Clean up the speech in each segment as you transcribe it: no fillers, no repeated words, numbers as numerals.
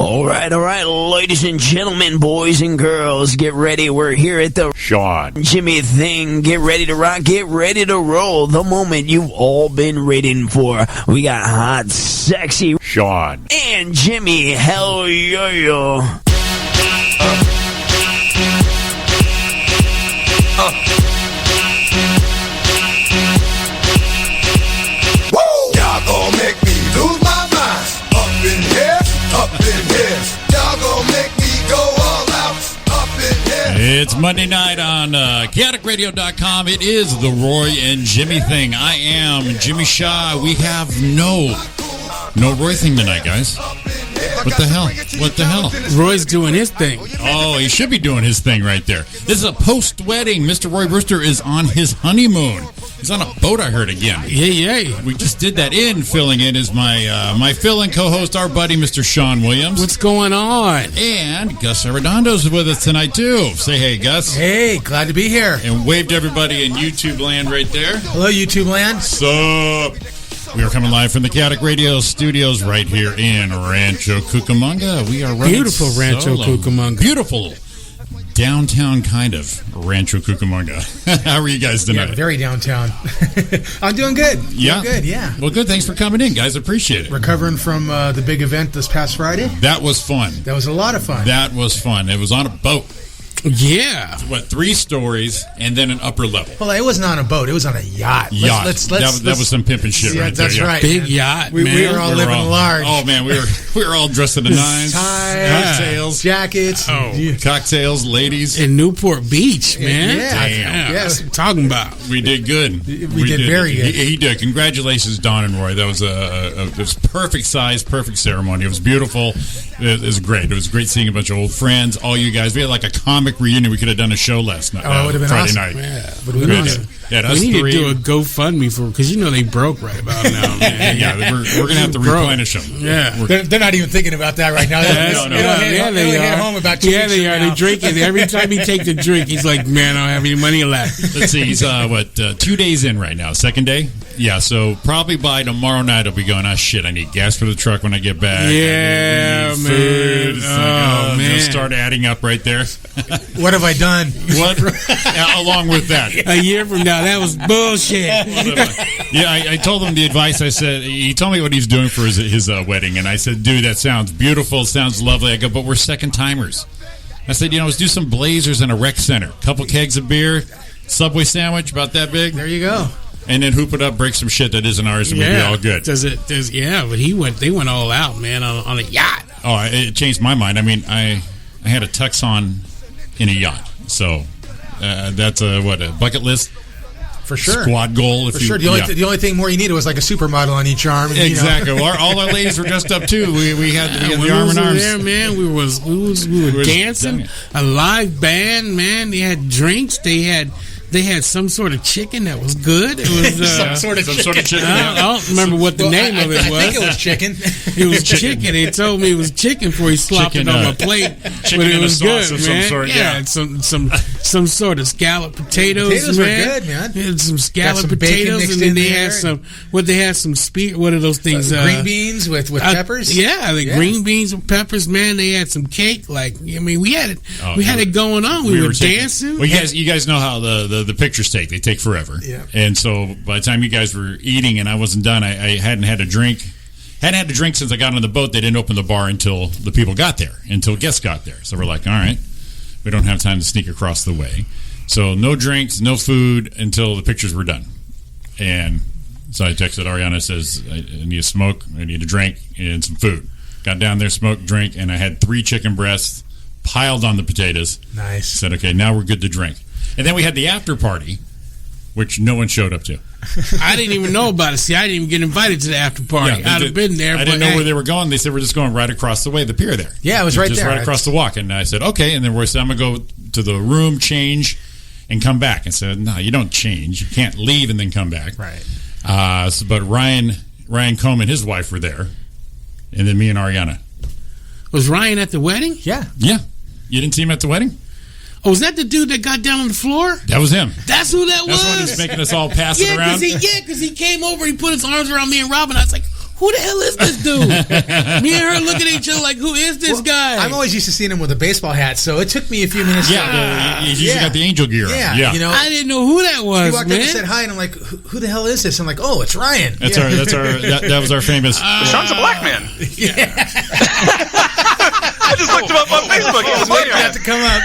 All right, ladies and gentlemen, boys and girls, get ready. We're here at the Sean Jimmy thing. Get ready to rock, get ready to roll. The moment you've all been waiting for. We got hot, sexy Sean and Jimmy. Hell yo. Woo! Y'all gon' make me lose my mind. Up in here, up in here. Y'all gon' make me go all out. Up in here. It's Monday night on chaoticradio.com. It is the Roy and Jimmy thing. I am Jimmy Shaw. We have no Roy thing tonight, guys. What the hell? What the hell? Roy's doing his thing. Oh, he should be doing his thing right there. This is a post-wedding. Mr. Roy Brewster is on his honeymoon. He's on a boat, I heard, again. Yay. We just did that in. Filling in is my fill-in co-host, our buddy, Mr. Sean Williams. What's going on? And Gus Arredondo is with us tonight, too. Say hey, Gus. Hey, glad to be here. And wave to everybody in YouTube land right there. Hello, YouTube land. Sup? We are coming live from the Chaotic Radio studios right here in Rancho Cucamonga. We are running Beautiful Rancho Cucamonga. Beautiful. Downtown kind of Rancho Cucamonga. How are you guys tonight? Yeah, very downtown. I'm doing good. Yeah? Doing good, yeah. Well, good. Thanks for coming in, guys. Appreciate it. Recovering from the big event this past Friday. That was fun. That was a lot of fun. That was fun. It was on a boat. Yeah. 3 stories and then an upper level. Well, it wasn't on a boat. It was on a yacht. That was some pimping shit right there. That's right. Big yacht, we man. We were all living large. Oh, man. We were all dressed to the nines. Cocktails, jackets. Cocktails, ladies. In Newport Beach, man. Yeah. Damn. Yes. That's what I'm talking about. We did good. We did very good. He did. Congratulations, Don and Roy. That was it was perfect size, perfect ceremony. It was beautiful. It was great. It was great seeing a bunch of old friends, all you guys. We had like a comic reunion. We could have done a show last night. Oh, it would have been Friday awesome. night. Yeah. Would have been awesome. We need to do a GoFundMe for, because you know they broke right about now, man. Yeah, we're going to have to replenish them. Yeah. They're not even thinking about that right now. They hit home about 2 weeks they are. They drink it. Every time he takes a drink, he's like, man, I don't have any money left. Let's see. He's, 2 days in right now. Second day? Yeah, so probably by tomorrow night he'll be going, shit, I need gas for the truck when I get back. Yeah, man. Food. Man. They'll start adding up right there. What have I done? What? Along with that. A year from now, that was bullshit. Yeah, I told him the advice. I said, he told me what he's doing for his wedding, and I said, dude, that sounds beautiful, sounds lovely. I go, but we're second timers. I said, let's do some Blazers in a rec center, couple kegs of beer, Subway sandwich about that big. There you go. And then hoop it up, break some shit that isn't ours, and we'll be all good. But they went all out, man, on a yacht. Oh, it changed my mind. I mean, I had a tux on in a yacht, so that's a bucket list. For sure. Squad goal. For sure. The only thing more you needed was like a supermodel on each arm. And, exactly. Well, all our ladies were dressed up too. We had the arm in arms. There, man. We were dancing. A live band, man. They had drinks. They had some sort of chicken that was good. It was some sort of chicken. I don't remember what the name of it was. I think it was chicken. It was chicken. They told me it was chicken before he slopped it on my plate. Chicken but it was and a sauce good, of man. some sort. Yeah. Some sort of scalloped potatoes. Potatoes man. were good, man. They had some scalloped some potatoes, and then they had some. What are those things? Green beans with peppers. Green beans with peppers. Man, they had some cake. We had it. We had it going on. We were dancing. Well, you guys know how the pictures take. They take forever. Yeah. And so by the time you guys were eating and I wasn't done, I hadn't had a drink. Hadn't had a drink since I got on the boat. They didn't open the bar until the people got there, until guests got there. So we're like, all right, we don't have time to sneak across the way. So no drinks, no food until the pictures were done. And so I texted Ariana, says, I need a smoke, I need a drink, and some food. Got down there, smoked, drink, and I had 3 chicken breasts piled on the potatoes. Nice. Said, okay, now we're good to drink. And then we had the after party, which no one showed up to. I didn't even know about it. See, I didn't even get invited to the after party. I'd have been there. I didn't know where they were going. They said, we're just going right across the way, the pier there. Yeah, it was right there. Just right across the walk. And I said, okay. And then Roy said, I'm going to go to the room, change, and come back. And said, no, you don't change. You can't leave and then come back. Right. But Ryan Combe and his wife were there. And then me and Ariana. Was Ryan at the wedding? Yeah. Yeah. You didn't see him at the wedding? Oh, was that the dude that got down on the floor? That was him. That's who that was? That's when he's making us all pass it around? Because he came over, he put his arms around me and Robin. I was like, who the hell is this dude? Me and her look at each other like, who is this guy? I'm always used to seeing him with a baseball hat, so it took me a few minutes. Yeah, you got the angel gear on. Yeah. You know, I didn't know who that was. He walked up and said hi, and I'm like, who the hell is this? I'm like, oh, it's Ryan. That was our famous. Sean's a black man. Yeah. I just looked him up on Facebook. He was waiting for that to come up.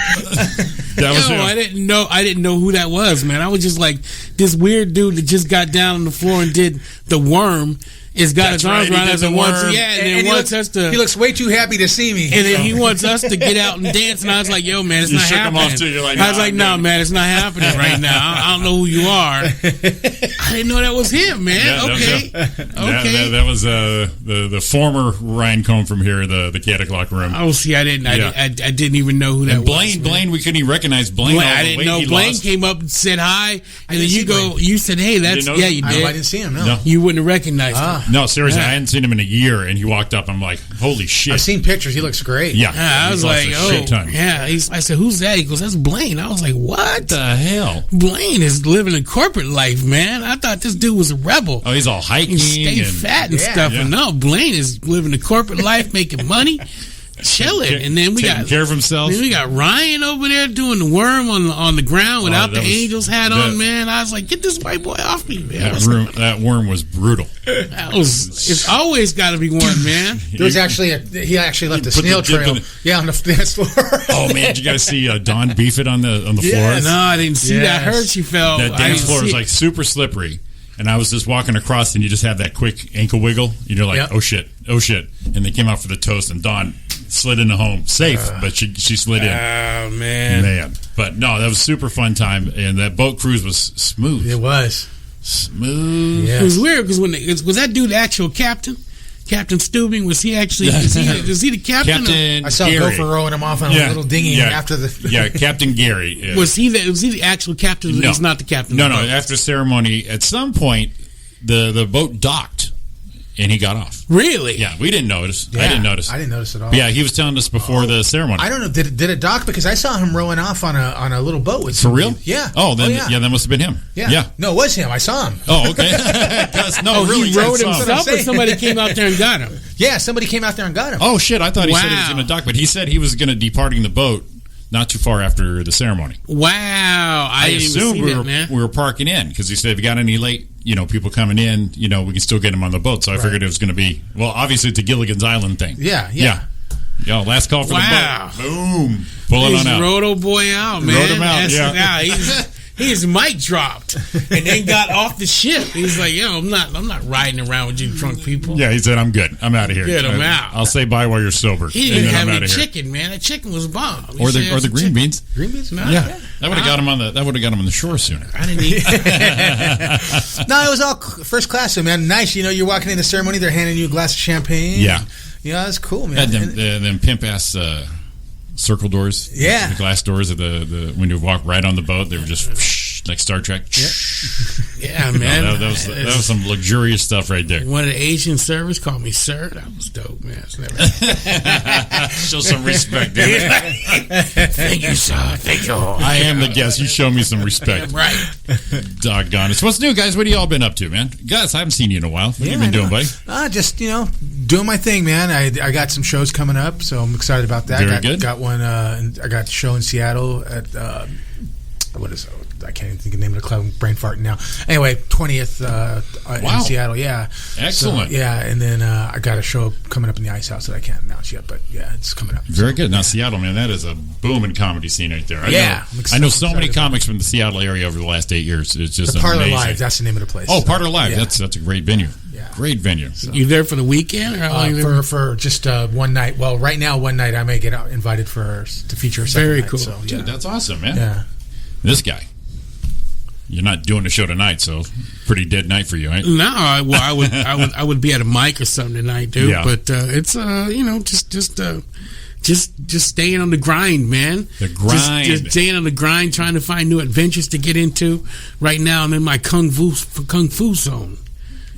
I didn't know who that was, man. I was just like, this weird dude that just got down on the floor and did the worm. His arms around us and wants, us to. He looks way too happy to see me. And then he wants us to get out and dance. And I was like, "Yo, man, it's not happening." I was like, "No, man, it's not happening right now. I don't know who you are." I didn't know that was him, man. Yeah, okay. That was the former Ryan Cohn from here, the Caddick locker room. Oh, see, I didn't even know who that was. Blaine, we couldn't even recognize Blaine. I didn't know. Blaine came up and said hi, and then you said, "Hey, that's you did." I didn't see him. No, you wouldn't have recognized him. No, seriously, I hadn't seen him in a year, and he walked up. I'm like, holy shit! I've seen pictures. He looks great. Yeah, I was like, I said, who's that? He goes, that's Blaine. I was like, what the hell? Blaine is living a corporate life, man. I thought this dude was a rebel. Oh, he's all hiking, stay fat and stuff. Yeah. And no, Blaine is living a corporate life, making money. Chilling, and then we got care of himself. Then we got Ryan over there doing the worm on the ground without the Angels hat on. Man, I was like, get this white boy off me, man. That worm was brutal. It's always got to be one, man. There was he actually left a snail trail. On the dance floor. Oh man, did you guys see Dawn Beefit on the floor? No, I didn't see that. I heard she fell. That dance floor was like super slippery. And I was just walking across, and you just have that quick ankle wiggle. And you're like, oh shit. And they came out for the toast, and Dawn slid into home safe, but she slid in. Oh, man. But no, that was a super fun time, and that boat cruise was smooth. It was. Smooth. Yes. It was weird, because was that dude the actual captain? Captain Steubing, was he actually, was he the captain? I saw Gopher rowing him off on a little dinghy after the... Yeah, Captain Gary. Was he the actual captain? No. He's not the captain. No, after the ceremony, at some point, the boat docked, and he got off. Really? Yeah, we didn't notice. Yeah, I didn't notice. I didn't notice at all. But yeah, he was telling us before the ceremony. I don't know. Did it dock? Because I saw him rowing off on a little boat with For real? Yeah. Oh, then that must have been him. Yeah. No, it was him. I saw him. Oh, okay. Really, he rowed himself, or somebody came out there and got him? Yeah, somebody came out there and got him. Oh shit! I thought he said he was going to dock, but he said he was going to departing the boat not too far after the ceremony. Wow! I assumed we were parking in, because he said if you got any late, people coming in, we can still get them on the boat. So I figured it was going to be obviously it's a Gilligan's Island thing. Yeah. Yo, last call for the boat. Boom! Pull it on out. Rode old boy out, man. Rode him out. His mic dropped and then got off the ship. He's like, "Yo, I'm not riding around with you drunk people." Yeah, he said, "I'm good. I'm out of here. Get him out. I'll say bye while you're sober." He didn't have any chicken, man. That chicken was bomb. Or the green beans. Green beans? No, yeah. That would have got him on the shore sooner. I didn't eat. No, it was all first class, so man. Nice. You're walking in the ceremony. They're handing you a glass of champagne. Yeah. Yeah, that's cool, man. Them pimp ass circle doors. Yeah. The glass doors of the when you walk right on the boat, they were just like Star Trek. Yeah, man. No, that was some luxurious stuff right there. One of the Asian servers called me sir. That was dope, man. Show some respect, dude. Thank you, sir. Thank you. I am the guest. You show me some respect. Right. Doggone it. So what's new, guys? What have y'all been up to, man? Gus, I haven't seen you in a while. What have you been doing, buddy? Just, doing my thing, man. I got some shows coming up, so I'm excited about that. Very good. Got one, I got a show in Seattle at, what is it? I can't even think of the name of the club. I'm brain farting now. Anyway, 20th in Seattle. Yeah, excellent. So, and then I got a show coming up in the Ice House that I can't announce yet, but it's coming up. Very good. Now Seattle, man, that is a booming comedy scene right there. I know so many comics from the Seattle area over the last 8 years. It's just the Parlor amazing. Live. That's the name of the place. Oh, Parlor Live. Yeah. That's a great venue. Yeah. Great venue. So, you there for the weekend or for just one night? Well, right now, one night I may get invited to feature a second Very night, cool. So, Dude, that's awesome, man. Yeah. This guy. You're not doing a show tonight, so pretty dead night for you, right? No, I would be at a mic or something tonight, dude. Yeah. But it's just staying on the grind, man. The grind. Just staying on the grind, trying to find new adventures to get into. Right now, I'm in my kung fu zone.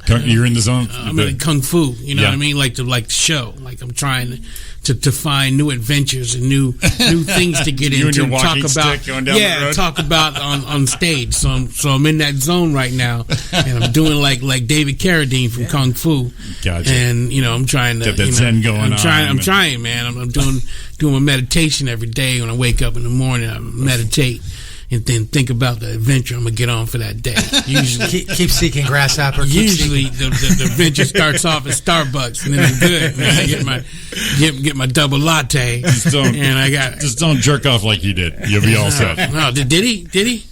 You're in the zone. I'm in kung fu. You know what I mean? Like the show. Like I'm trying to find new adventures and new things to get into. And your talk walking about stick going down the road. talk about on stage. So I'm in that zone right now, and I'm doing like David Carradine from Kung Fu. Gotcha. And I'm trying to get that zen going on. I'm trying, man. I'm doing my meditation every day when I wake up in the morning. I meditate. And then think about the adventure I'm gonna get on for that day. Usually, keep seeking grasshopper. Usually, the adventure starts off at Starbucks, and then I'm good. Man. I get my double latte, just don't jerk off like you did. You'll be all set. No, did he?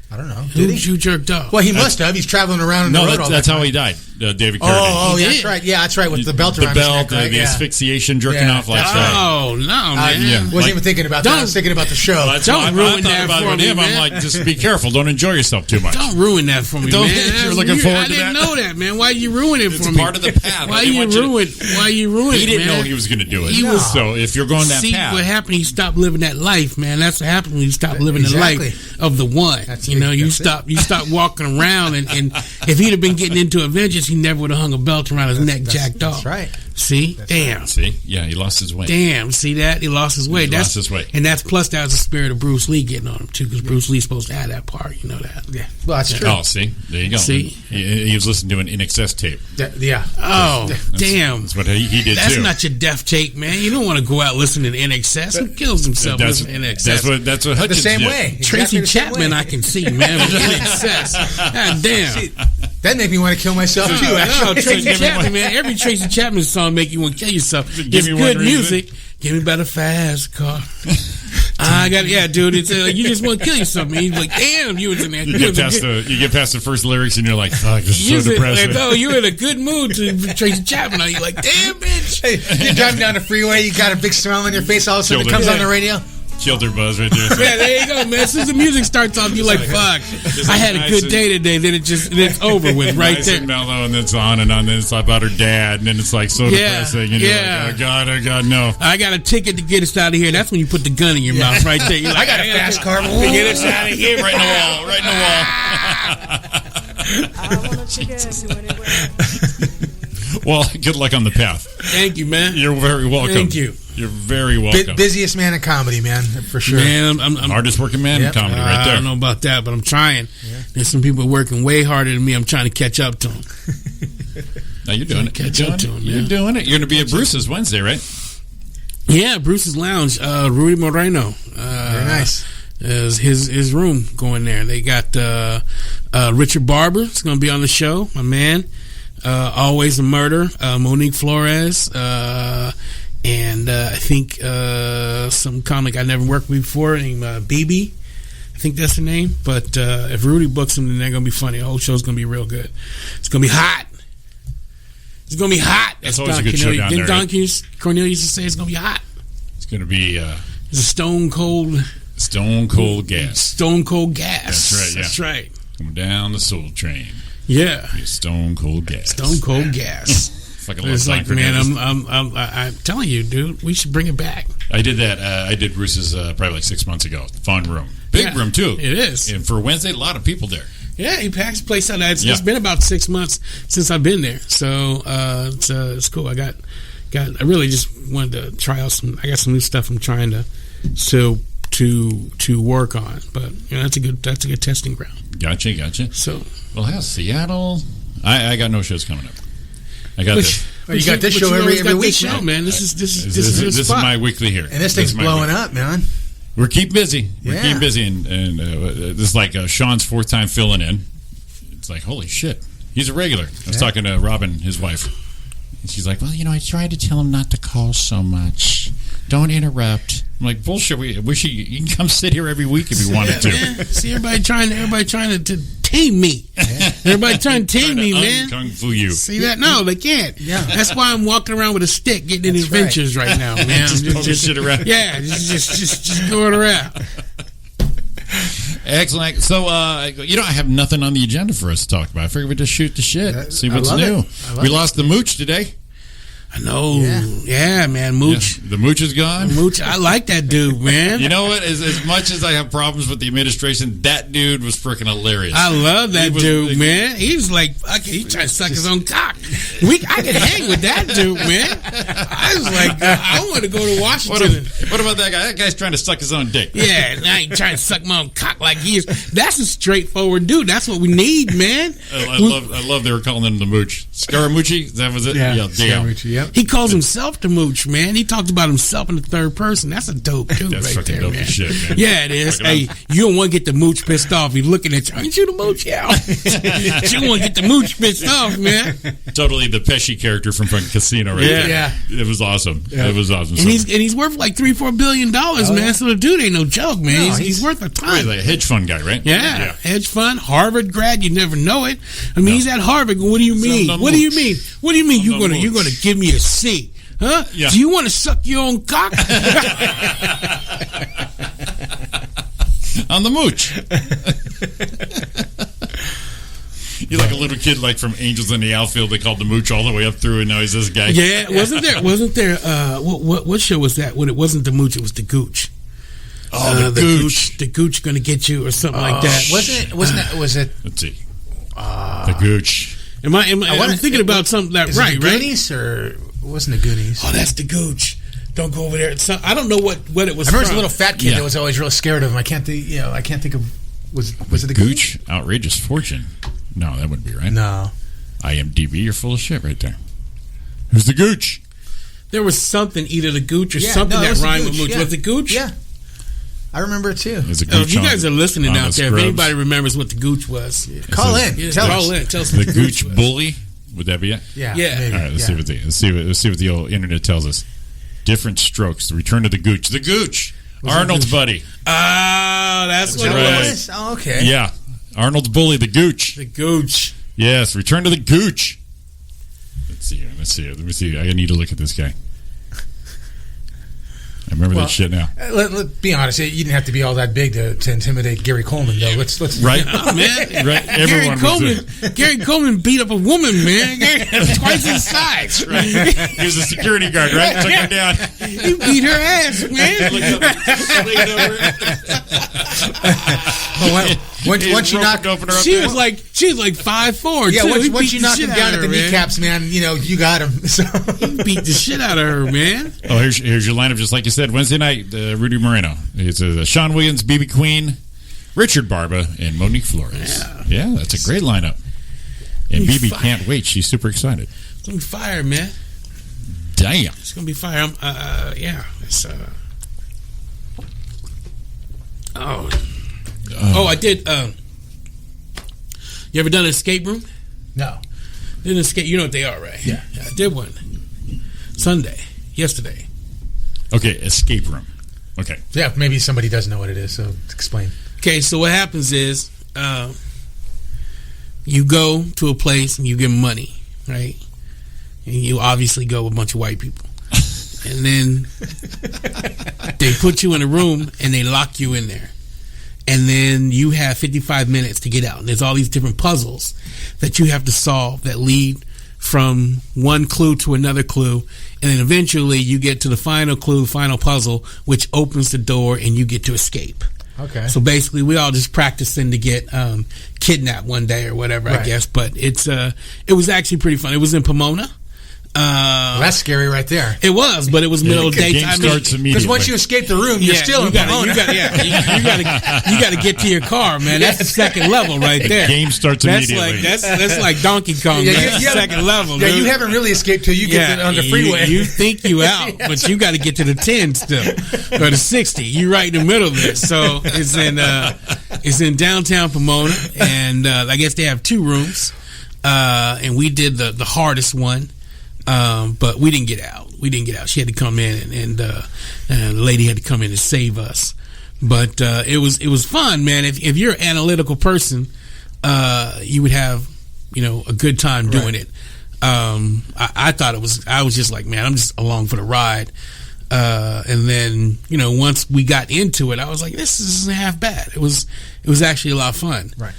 I don't know. Who jerked off? Well, he must have. He's traveling around the road all that's how he died. David Carradine. Oh, that's right. Yeah, that's right. With the belt around his neck, right? The asphyxiation, jerking off like that. Oh, no, man. Wasn't even thinking about that. I was thinking about the show. Well, don't ruin that for me, man. I'm like, just be careful. Don't enjoy yourself too much. Don't ruin that for me, man. You're looking forward to that? I didn't know that, man. Why you ruin it for me? It's part of the path. Why you ruin it, He didn't man? know he was going to do it. So if you're going that path. See, what happened, he stopped living that life, man. That's what happened when you stop living the life of the one. You stop walking around, and if he'd have been getting into Avengers, he never would have hung a belt around his neck, jacked off. That's right. See? Damn. See? Yeah, he lost his way. Damn. See that? He lost his way. Lost his way. And that's plus that was the spirit of Bruce Lee getting on him too, because Bruce Lee's supposed to have that part. You know that? Yeah. Well, that's true. Oh, see? There you go. See? He was listening to an In Excess tape. Yeah. Oh, damn. That's what he did That's too. not your deaf tape, man. You don't want to go out listening to In Excess. Who kills himself listening to In Excess? That's what Hutchins the same did. way. Tracy Exactly Chapman, I can see, man. With In Excess. God damn. See, that made me want to kill myself too. No, Actually, Tracy Chapman, man. Every Tracy Chapman song make you want to kill yourself. It's good music. Give me about a fast car. Dude. It's like you just want to kill yourself, man. You're like, damn, you was in there. You get past the first lyrics and you're like, fuck, this is so depressing. Like, you're in a good mood to Tracy Chapman. You're like, damn, bitch. Hey, you're driving down the freeway, you got a big smile on your face. All of a sudden, it comes on the radio. Childer buzz right there. Yeah, there you go, man. As soon as the music starts off, you're like, fuck. I had a good day today. Then it's over with right nice there. And mellow, and it's on and on. Then it's about her dad, and then it's like so depressing. And you're like, oh God, no. I got a ticket to get us out of here. That's when you put the gun in your mouth right there. You're like, I got a fast car. Get us out of here. Right in the wall. I want to chicken ass you anyway. Well, good luck on the path. Thank you, man. You're very welcome. Thank you. You're very welcome. Busiest man in comedy, man, for sure. Man, I'm hardest working man in comedy, right there. I don't know about that, but I'm trying. Yeah. There's some people working way harder than me. I'm trying to catch up to them. Now you're doing it. You're doing it. You're going to be at Bruce's Wednesday, right? Yeah, Bruce's Lounge. Rudy Moreno. Very nice. Is his room going there. They got Richard Barber. It's going to be on the show. My man. Always a Murder. Monique Flores. And I think some comic I never worked with before named BB. I think that's her name. But if Rudy books them, then they're going to be funny. The whole show's going to be real good. It's going to be hot. It's going to be hot. That's always a good show down there. Don Cornelius used to say it's going to be hot. It's going to be... it's a stone cold gas. Stone cold gas. That's right, yeah. That's right. Come down the Soul Train. Yeah. Stone cold gas. Stone cold gas. It's like, man, I'm telling you, dude, we should bring it back. I did that. I did Bruce's probably like 6 months ago. Fun room. Big room, too. It is. And for Wednesday, a lot of people there. Yeah, he packs the place out. It's been about 6 months since I've been there. So it's cool. I really just wanted to try out I got some new stuff I'm trying to work on. But that's a good testing ground. Gotcha. So, well, how's Seattle? I got no shows coming up. I got this. You got this show every week, man. This is my weekly here. And this thing's blowing up, man. We're keep busy. We're keep busy, and this is like Sean's fourth time filling in. It's like, holy shit, he's a regular. I was talking to Robin, his wife, and she's like, well, I tried to tell him not to call so much. Don't interrupt. I'm like, bullshit. You can come sit here every week if you wanted to. Yeah. See, everybody trying to tame me. Everybody trying to tame me, man. Kung fu you. See that? No, they can't. Yeah. That's why I'm walking around with a stick, getting in adventures right now, man. just shit around. Yeah, just going around. Excellent. So, I have nothing on the agenda for us to talk about. I figured we'd just shoot the shit, see what's new. We lost the Mooch today. I know. Yeah, man. Mooch. Yeah, the Mooch is gone. Mooch, I like that dude, man. You know what? As much as I have problems with the administration, that dude was freaking hilarious. I love that dude, man. He was like, he trying to suck his own cock. I could hang with that dude, man. I was like, I want to go to Washington. What about that guy? That guy's trying to suck his own dick. Yeah, and I ain't trying to suck my own cock like he is. That's a straightforward dude. That's what we need, man. I love they were calling him the Mooch. Scaramucci? That was it? Yeah, damn. Scaramucci, yep. He calls himself the Mooch, man. He talked about himself in the third person. That's a dope dude That's right fucking there, dope man. as shit, man. Yeah, it is. Hey, you don't want to get the Mooch pissed off. He's looking at you. Aren't you the Mooch? Yeah. You don't want to get the Mooch pissed off, man. Totally the Pesci character from fucking Casino right there. Yeah. It was awesome. Yeah. It was awesome. And he's worth like $3-4 billion, man. So the dude ain't no joke, man. No, he's worth a ton. He's like a hedge fund guy, right? Yeah, hedge fund, Harvard grad. You never know it. I mean, he's at Harvard. What do you mean? What do you mean? What do you mean? You're gonna give me a C? Huh? Yeah. Do you want to suck your own cock? On the Mooch. He's like a little kid, like from Angels in the Outfield. They called the Mooch all the way up through, and now he's this guy. Yeah, wasn't there? What show was that? When it wasn't the Mooch, it was the Gooch. Oh, the Gooch. The Gooch gonna get you, or something like that. Was it? Let's see. The Gooch. I'm thinking about something that right? Goonies or wasn't it Goonies? Oh, that's the Gooch. Don't go over there. I don't know what it was. I remember from. as a little fat kid that was always real scared of him. I can't think of. Was it the Gooch? Outrageous Fortune. No, that wouldn't be right. No. IMDb, you're full of shit right there. Who's the Gooch? There was something, either the Gooch or something that rhymed with Mooch. Yeah. Was it Gooch? Yeah. I remember it too. There's a Gooch If you guys are listening out there, if Scrubs. anybody remembers what the Gooch was, Call in. Tell us. Tell us The what the Gooch was. Bully? Would that be it? Yeah. Yeah. All right, let's see what the old internet tells us. Different strokes. The return of the Gooch. The Gooch. Arnold's buddy. Ah, that's what it was. Oh, okay. Yeah. Arnold's bully, the Gooch. The Gooch. Yes, return to the Gooch. Let's see here. Let me see. I need to look at this guy. I remember that shit now. Let be honest. You didn't have to be all that big to intimidate Gary Coleman, though. Let's Right, Oh, man. right. Everyone Gary Coleman beat up a woman, man. Twice his size. Right. He was a security guard, right? Took him down. He beat her ass, man. Once you knock, She was like 5'4". yeah. Too. Once you knock him down at the kneecaps, man, you got him. So. He beat the shit out of her, man. Oh, here's your lineup, just like you said. Wednesday night, Rudy Moreno. It's Sean Williams, BB Queen, Richard Barba, and Monique Flores. Yeah, that's a great lineup. And BB can't wait. She's super excited. It's gonna be fire, man. Damn. It's gonna be fire. Yeah. It's I did. You ever done an escape room? No. Did an escape? You know what they are, right? Yeah. I did one yesterday. Okay, escape room. Okay. Yeah, maybe somebody doesn't know what it is, so explain. Okay, so what happens is you go to a place and you give them money, right? And you obviously go with a bunch of white people. And then they put you in a room and they lock you in there. And then you have 55 minutes to get out. And there's all these different puzzles that you have to solve that lead from one clue to another clue. And then eventually you get to the final clue, final puzzle, which opens the door and you get to escape. Okay. So basically, we all just practicing to get kidnapped one day or whatever, I guess. But it was actually pretty fun. It was in Pomona. Well, that's scary right there. It was, but it was middle of Game daytime. starts immediately. Because once you escape the room, you're still in Pomona. You got to get to your car, man. That's the second level right there. Game starts immediately. That's like Donkey Kong. Yeah, That's the second level. Yeah, dude. you haven't really escaped till you get on the freeway. You think you out, but you got to get to the 10 still, or the 60. You're right in the middle of this. So it's in downtown Pomona, and I guess they have 2 rooms, and we did the hardest one. But we didn't get out. She had to come in, and the lady had to come in and save us. But it was fun, man. If you're an analytical person, you would have a good time doing it. I thought it was. I was just like, man, I'm just along for the ride. And then, once we got into it, I was like, this isn't half bad. It was actually a lot of fun. Right.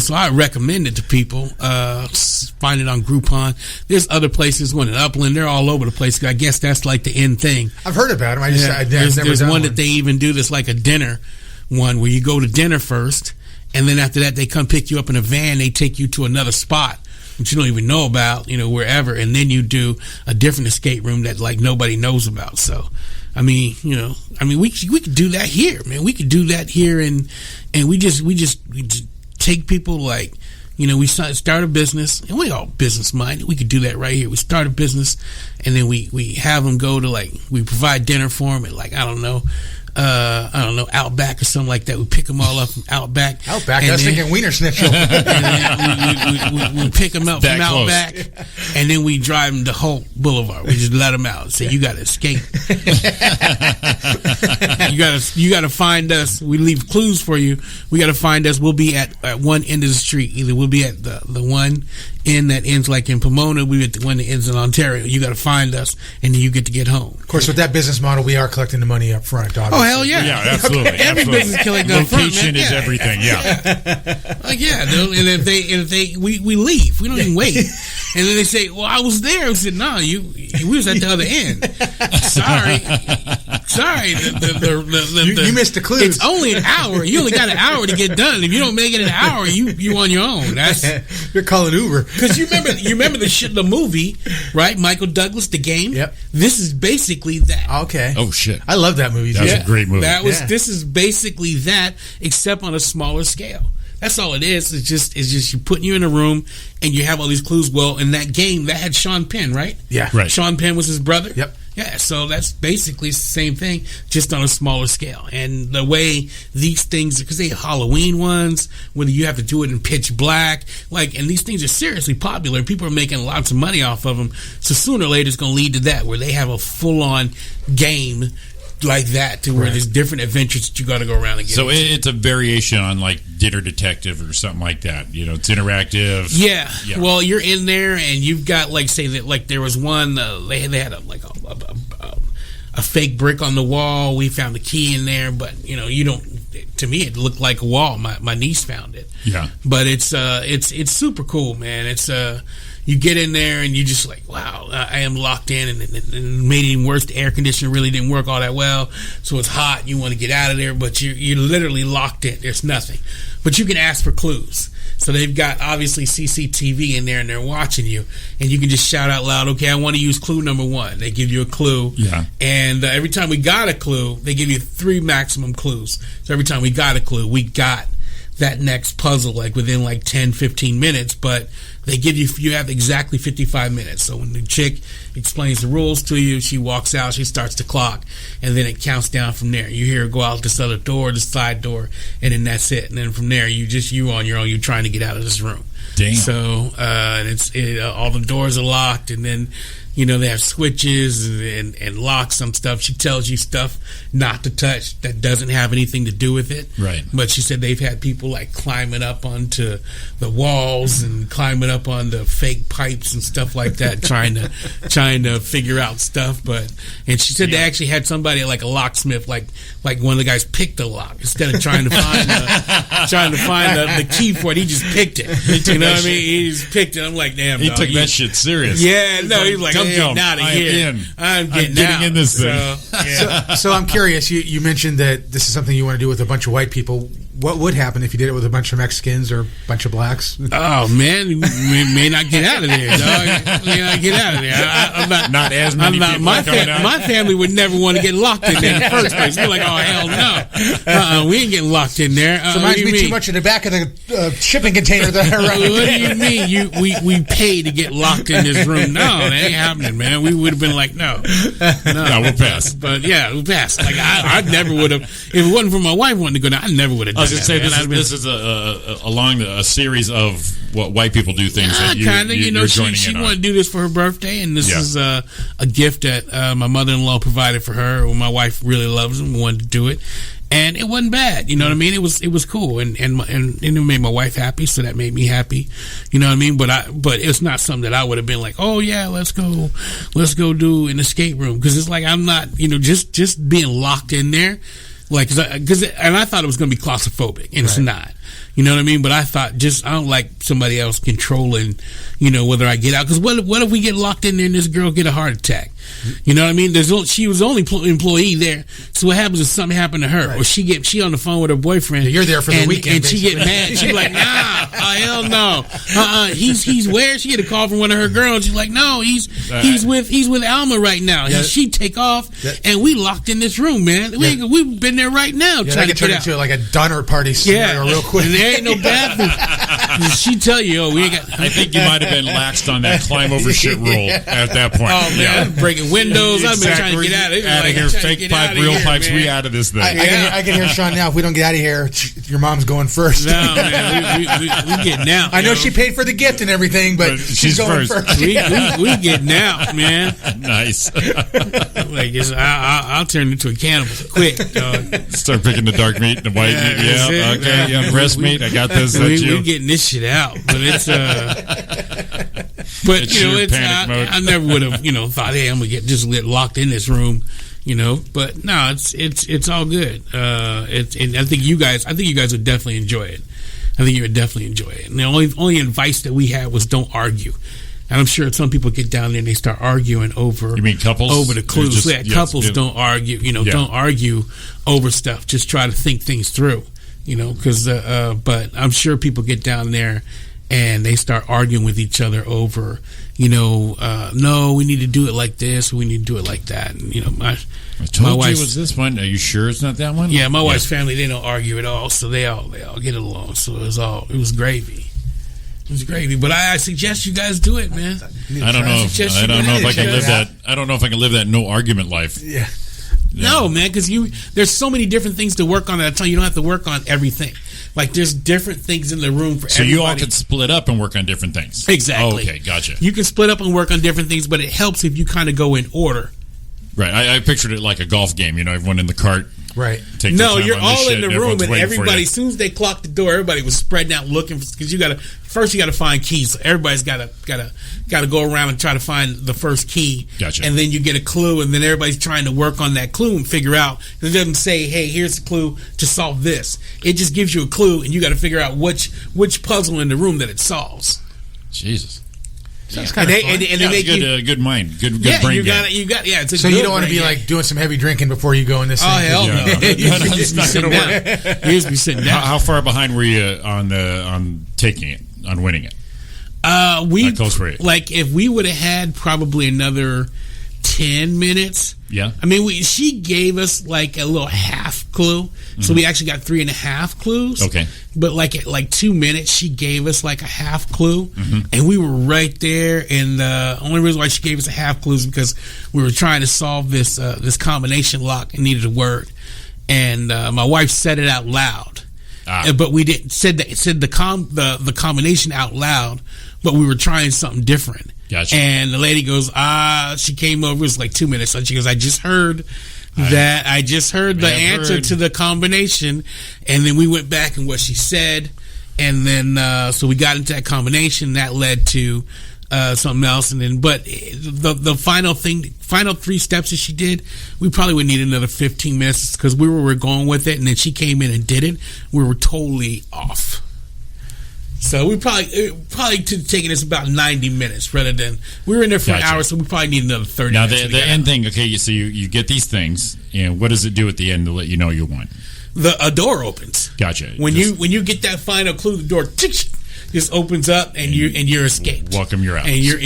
So I recommend it to people. Find it on Groupon. There's other places, one in Upland. They're all over the place. I guess that's like the end thing. I've heard about them. There's one that they even do that's like a dinner one where you go to dinner first, and then after that they come pick you up in a van. They take you to another spot that you don't even know about, wherever, and then you do a different escape room that like nobody knows about. So, we could do that here, man. We could do that here, and we just take people like, we start a business, and we all business minded. We could do that right here. We start a business, and then we have them go to like, we provide dinner for them at like, I don't know, Outback or something like that. We pick them all up from Outback. Outback? I was thinking Wiener Schnitzel. we pick them up from Outback, and then we drive them to Holt Boulevard. We just let them out and say, you got to escape. you got to find us. We leave clues for you. We got to find us. We'll be at one end of the street. Either we'll be at the one end that ends like in Pomona. We'll be at the one that ends in Ontario. You got to find us, and then you get to get home. Of course, with that business model, we are collecting the money up front, obviously. Oh, hell yeah. Yeah, absolutely. Every business killing up front, location is everything, Like, and if they we leave. We don't even wait. And then they say, well, I was there. I said, no, we was at the other end. Sorry. You missed the clues. It's only an hour. You only got an hour to get done. If you don't make it an hour, you on your own. You're calling Uber. Because you remember the movie, right? Michael Douglas, The Game. Yep. This is basically that. Okay. Oh shit. I love that movie. That's a great movie. This is basically that, except on a smaller scale. That's all it is. It's just you putting you in a room and you have all these clues. Well, in that game, that had Sean Penn, right? Yeah. Right. Sean Penn was his brother. Yep. Yeah, so that's basically the same thing, just on a smaller scale. And the way these things, because they Halloween ones, whether you have to do it in pitch black, and these things are seriously popular. People are making lots of money off of them. So sooner or later, it's going to lead to that, where they have a full-on game like that, to where there's different adventures that you got to go around and get. So it's a variation on like Dinner Detective or something like that. It's interactive. Yeah. Well, you're in there and you've got say that there was one they had a fake brick on the wall. We found the key in there, but you don't. To me, it looked like a wall. My niece found it. Yeah. But it's super cool, man. It's you get in there and you just like, wow, I am locked in, and made it even worse. The air conditioner really didn't work all that well, so it's hot. You want to get out of there, but you're literally locked in. There's nothing, but you can ask for clues. So they've got obviously CCTV in there, and they're watching you, and you can just shout out loud, okay, I want to use clue number 1. They give you a clue, and every time we got a clue, they give you 3 maximum clues. So every time we got a clue, we got that next puzzle within 10-15 minutes, but they give you have exactly 55 minutes. So when the chick explains the rules to you, she walks out, she starts the clock, and then it counts down from there. You hear her go out this other door, the side door, and then that's it. And then from there, you on your own, you're trying to get out of this room. Damn. So all the doors are locked, and then they have switches and locks on stuff. She tells you stuff not to touch that doesn't have anything to do with it. Right. But she said they've had people climbing up onto the walls and climbing up on the fake pipes and stuff like that, trying to figure out stuff. And she said they actually had somebody like a locksmith, like one of the guys picked the lock instead of trying to find the key for it. He just picked it. You know what I mean? He just picked it. I'm like, damn. He took that shit serious. Yeah. No, he's like, I'm out of here. I'm getting in this thing. So I'm curious. You mentioned that this is something you want to do with a bunch of white people. What would happen if you did it with a bunch of Mexicans or a bunch of blacks? Oh man, we may not get out of there. Dog. May not get out of there. I'm not as many people coming out. My family would never want to get locked in there in the first place. We're like, oh hell no, we ain't getting locked in there. So reminds me too much in the back of the shipping container that I run. What do you mean? We pay to get locked in this room? No, that ain't happening, man. We would have been like, no, we'll pass. But yeah, we'll pass. I never would have. If it wasn't for my wife wanting to go down, I never would have done. I was going to say, this is along a series of what white people do things that you're joining she in on. wanted to do this for her birthday, and this is a gift that my mother-in-law provided for her. My wife really loves him, wanted to do it. And it wasn't bad, you know what I mean? It was cool, and it made my wife happy, so that made me happy, you know what I mean? But it's not something that I would have been like, oh yeah, let's go do an escape room, because it's like I'm not, just being locked in there, like, and I thought it was going to be claustrophobic, and it's not. You know what I mean? But I thought, I don't like somebody else controlling, whether I get out. Because what if we get locked in there and this girl get a heart attack? You know what I mean? She was the only employee there. So what happens if something happened to her? Right. Or she on the phone with her boyfriend. You're there for the weekend. And she get mad. She's like, nah, hell no. He's where? She get a call from one of her girls. She's like, no, he's with Alma right now. Yeah. She take off, and we locked in this room, man. We've been there right now trying to get out. Into like a Donner Party scenario real quick. And there ain't no bathroom. She tell you, we ain't got. I think you might have been laxed on that climb over shit rule at that point. Oh man, breaking windows. I've been trying to get out of it. Out of here, fake pipe, real pipes. Man. We out of this thing. I can hear Sean now. If we don't get out of here, your mom's going first. No, man, we getting out. I know she paid for the gift and everything, but she's going first. We getting out, man. Nice. Like I'll turn into a cannibal quick, dog. Start picking the dark meat, the white meat. Yeah, okay. Yeah, breast meat. I got this. We getting this shit out, but it's but it's I never would have thought, hey, I'm gonna get locked in this room, but no, it's all good. And I think you guys would definitely enjoy it. I think you would definitely enjoy it. And the only advice that we had was don't argue. And I'm sure some people get down there and they start arguing over. You mean couples? Over the clues. Couples don't argue. Don't argue over stuff. Just try to think things through. Because but I'm sure people get down there and they start arguing with each other over, no, we need to do it like this, we need to do it like that. And I told you it was this one. Are you sure it's not that one? Yeah, my wife's family, they don't argue at all, so they all get along. So it was gravy. It was gravy, but I suggest you guys do it, man. I don't know if I can live that. I don't know if I can live that no argument life. Yeah. No, man, because there's so many different things to work on at a time. You don't have to work on everything. Like, there's different things in the room for everybody. So you all could split up and work on different things. Exactly. Okay, gotcha. You can split up and work on different things, but it helps if you kind of go in order. Right. I pictured it like a golf game. Everyone in the cart. Right. No, you're all in the room, and everybody, as soon as they clocked the door, everybody was spreading out looking, because you got to find keys. So everybody's got to go around and try to find the first key. Gotcha. And then you get a clue, and then everybody's trying to work on that clue and figure out. It doesn't say, "Hey, here's a clue to solve this." It just gives you a clue, and you got to figure out which puzzle in the room that it solves. Jesus. Sounds kind of fun. And they make good mind, good brain. You got it. So you don't want to be like doing some heavy drinking before you go in this thing. Oh hell no! It's not going to work. You just be sitting down. How far behind were you on taking it, on winning it? How close were you? Like, if we would have had probably another 10 minutes. Yeah. I mean, she gave us like a little half clue. Mm-hmm. So we actually got 3.5 clues. Okay. But at 2 minutes, she gave us like a half clue. Mm-hmm. And we were right there. And the only reason why she gave us a half clue is because we were trying to solve this combination lock and needed a word. And my wife said it out loud. But we didn't said the combination out loud, but we were trying something different. Gotcha. And the lady goes, she came over, it was like 2 minutes, and she goes, I just heard the answer to the combination. And then we went back and what she said, and then so we got into that combination that led to something else. And then but the final 3 steps that she did, we probably would need another 15 minutes, because we were going with it, and then she came in and did it. We were totally off. So we probably taking us about 90 minutes rather than we were in there for an hour, so we probably need another 30 minutes. Now the end thing, okay, so you get these things, and what does it do at the end to let you know you won? A door opens. Gotcha. When you get that final clue, the door just opens up, and you're escaped. Welcome, you're out. And you're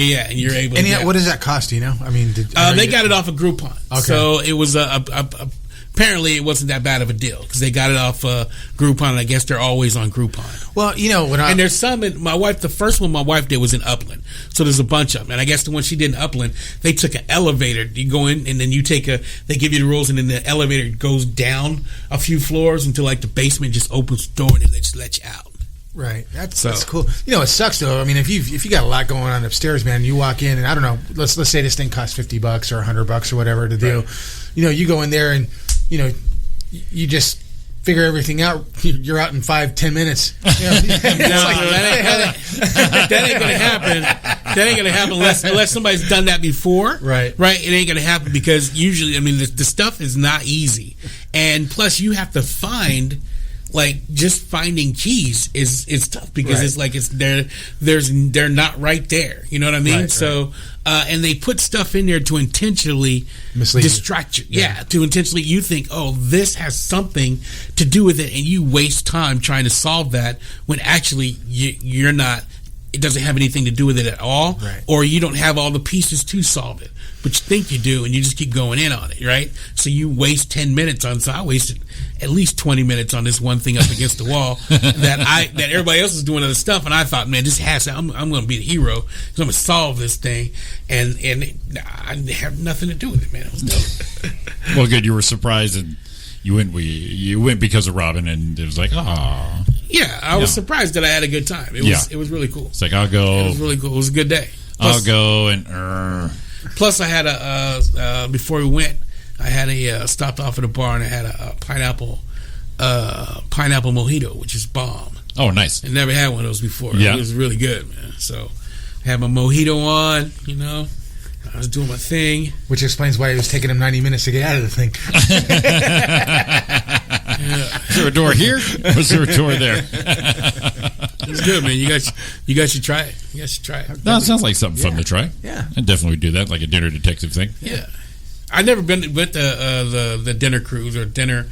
able. And what does that cost? Do you know? I mean, they got it off of Groupon. Okay. So it was apparently it wasn't that bad of a deal, because they got it off Groupon, and I guess they're always on Groupon. Well, and there's some the first one my wife did was in Upland, so there's a bunch of them. And I guess the one she did in Upland, they took an elevator. You go in, and then they give you the rules, and then the elevator goes down a few floors until like the basement just opens the door, and then they just let you out. Right, that's cool. It sucks though. I mean, if you got a lot going on upstairs, man, you walk in, and I don't know, let's say this thing costs $50 or $100 or whatever to do. Right. You go in there, and you just figure everything out, you're out in 5-10 minutes. You know, that ain't gonna happen. That ain't gonna happen unless somebody's done that before. Right. It ain't gonna happen because usually, I mean, the stuff is not easy, and plus you have to find. Like just finding keys is tough because it's like they're not right there. You know what I mean? So and they put stuff in there to intentionally distract you. Yeah, to intentionally you think, oh, this has something to do with it, and you waste time trying to solve that when actually you're not. It doesn't have anything to do with it at all, or you don't have all the pieces to solve it, but you think you do, and you just keep going in on it, right? So you waste 10 minutes on. So I wasted at least 20 minutes on this one thing up against the wall that everybody else is doing other stuff, and I thought, man, this has. I'm going to be the hero. I'm going to solve this thing, and I have nothing to do with it, man. It was dope. Well, good. You were surprised, and you went because of Robin, and it was like, oh. Yeah, I was surprised that I had a good time. It was really cool. It's like, I'll go. It was really cool. It was a good day. Plus, I'll go and. Plus, I had before we went, I had stopped off at a bar and I had a pineapple mojito, which is bomb. Oh, nice! I never had one of those before. Yeah. It was really good, man. So, I had my mojito on. You know, I was doing my thing. Which explains why it was taking him 90 minutes to get out of the thing. Is there a door here? Or is there a door there? It's good, man. You guys should try it. You guys should try it. No, it sounds like something fun to try. Yeah, I definitely would do that, like a dinner detective thing. Yeah, I've never been with the dinner cruise or dinner.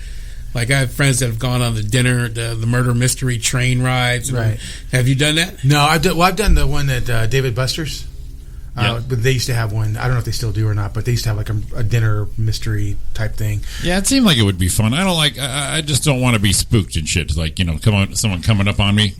Like I have friends that have gone on the murder mystery train rides. Right. Have you done that? No, I've done the one at David Buster's. Yeah. But they used to have one. I don't know if they still do or not, but they used to have like a dinner mystery type thing. Yeah, it seemed like it would be fun. I just don't want to be spooked and shit. Like, someone coming up on me.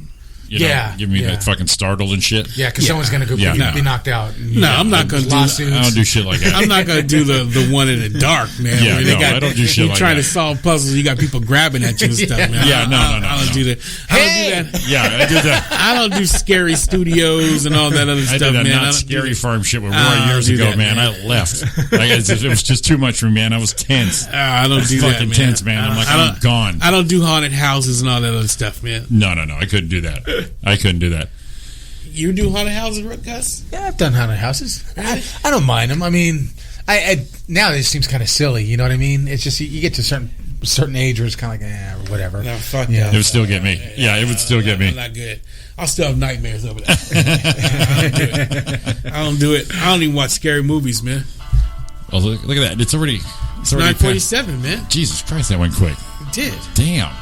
Give me that fucking startled and shit. Yeah, because someone's going to be knocked out. No, I'm not going to do lawsuits. I don't do shit like that. I'm not going to do the one in the dark, man. Yeah, I don't do shit like that. You're trying to solve puzzles. You got people grabbing at you and stuff, man. Yeah, no. I don't do that. I don't do that. Yeah, I did that. I don't do scary studios and all that other stuff, man. I did that man. scary farm shit with Roy years ago, man. I left. It was just too much for me, man. I was tense. I don't do that, fucking man. tense, man. I'm like, I'm gone. I don't do haunted houses and all that other stuff, man. No. I couldn't do that. I couldn't do that. You do haunted houses, Gus? Yeah, I've done haunted houses. Really? I don't mind them. I mean, I now it seems kind of silly. You know what I mean? It's just you get to a certain age where it's kind of like, or whatever. No, fuck yeah. that. It would still get me. Yeah, it would still get me. I'm not good. I'll still have nightmares over that. I don't do it. I don't even watch scary movies, man. Oh, look at that. It's already 9:47, man. Jesus Christ, that went quick. It did. Damn.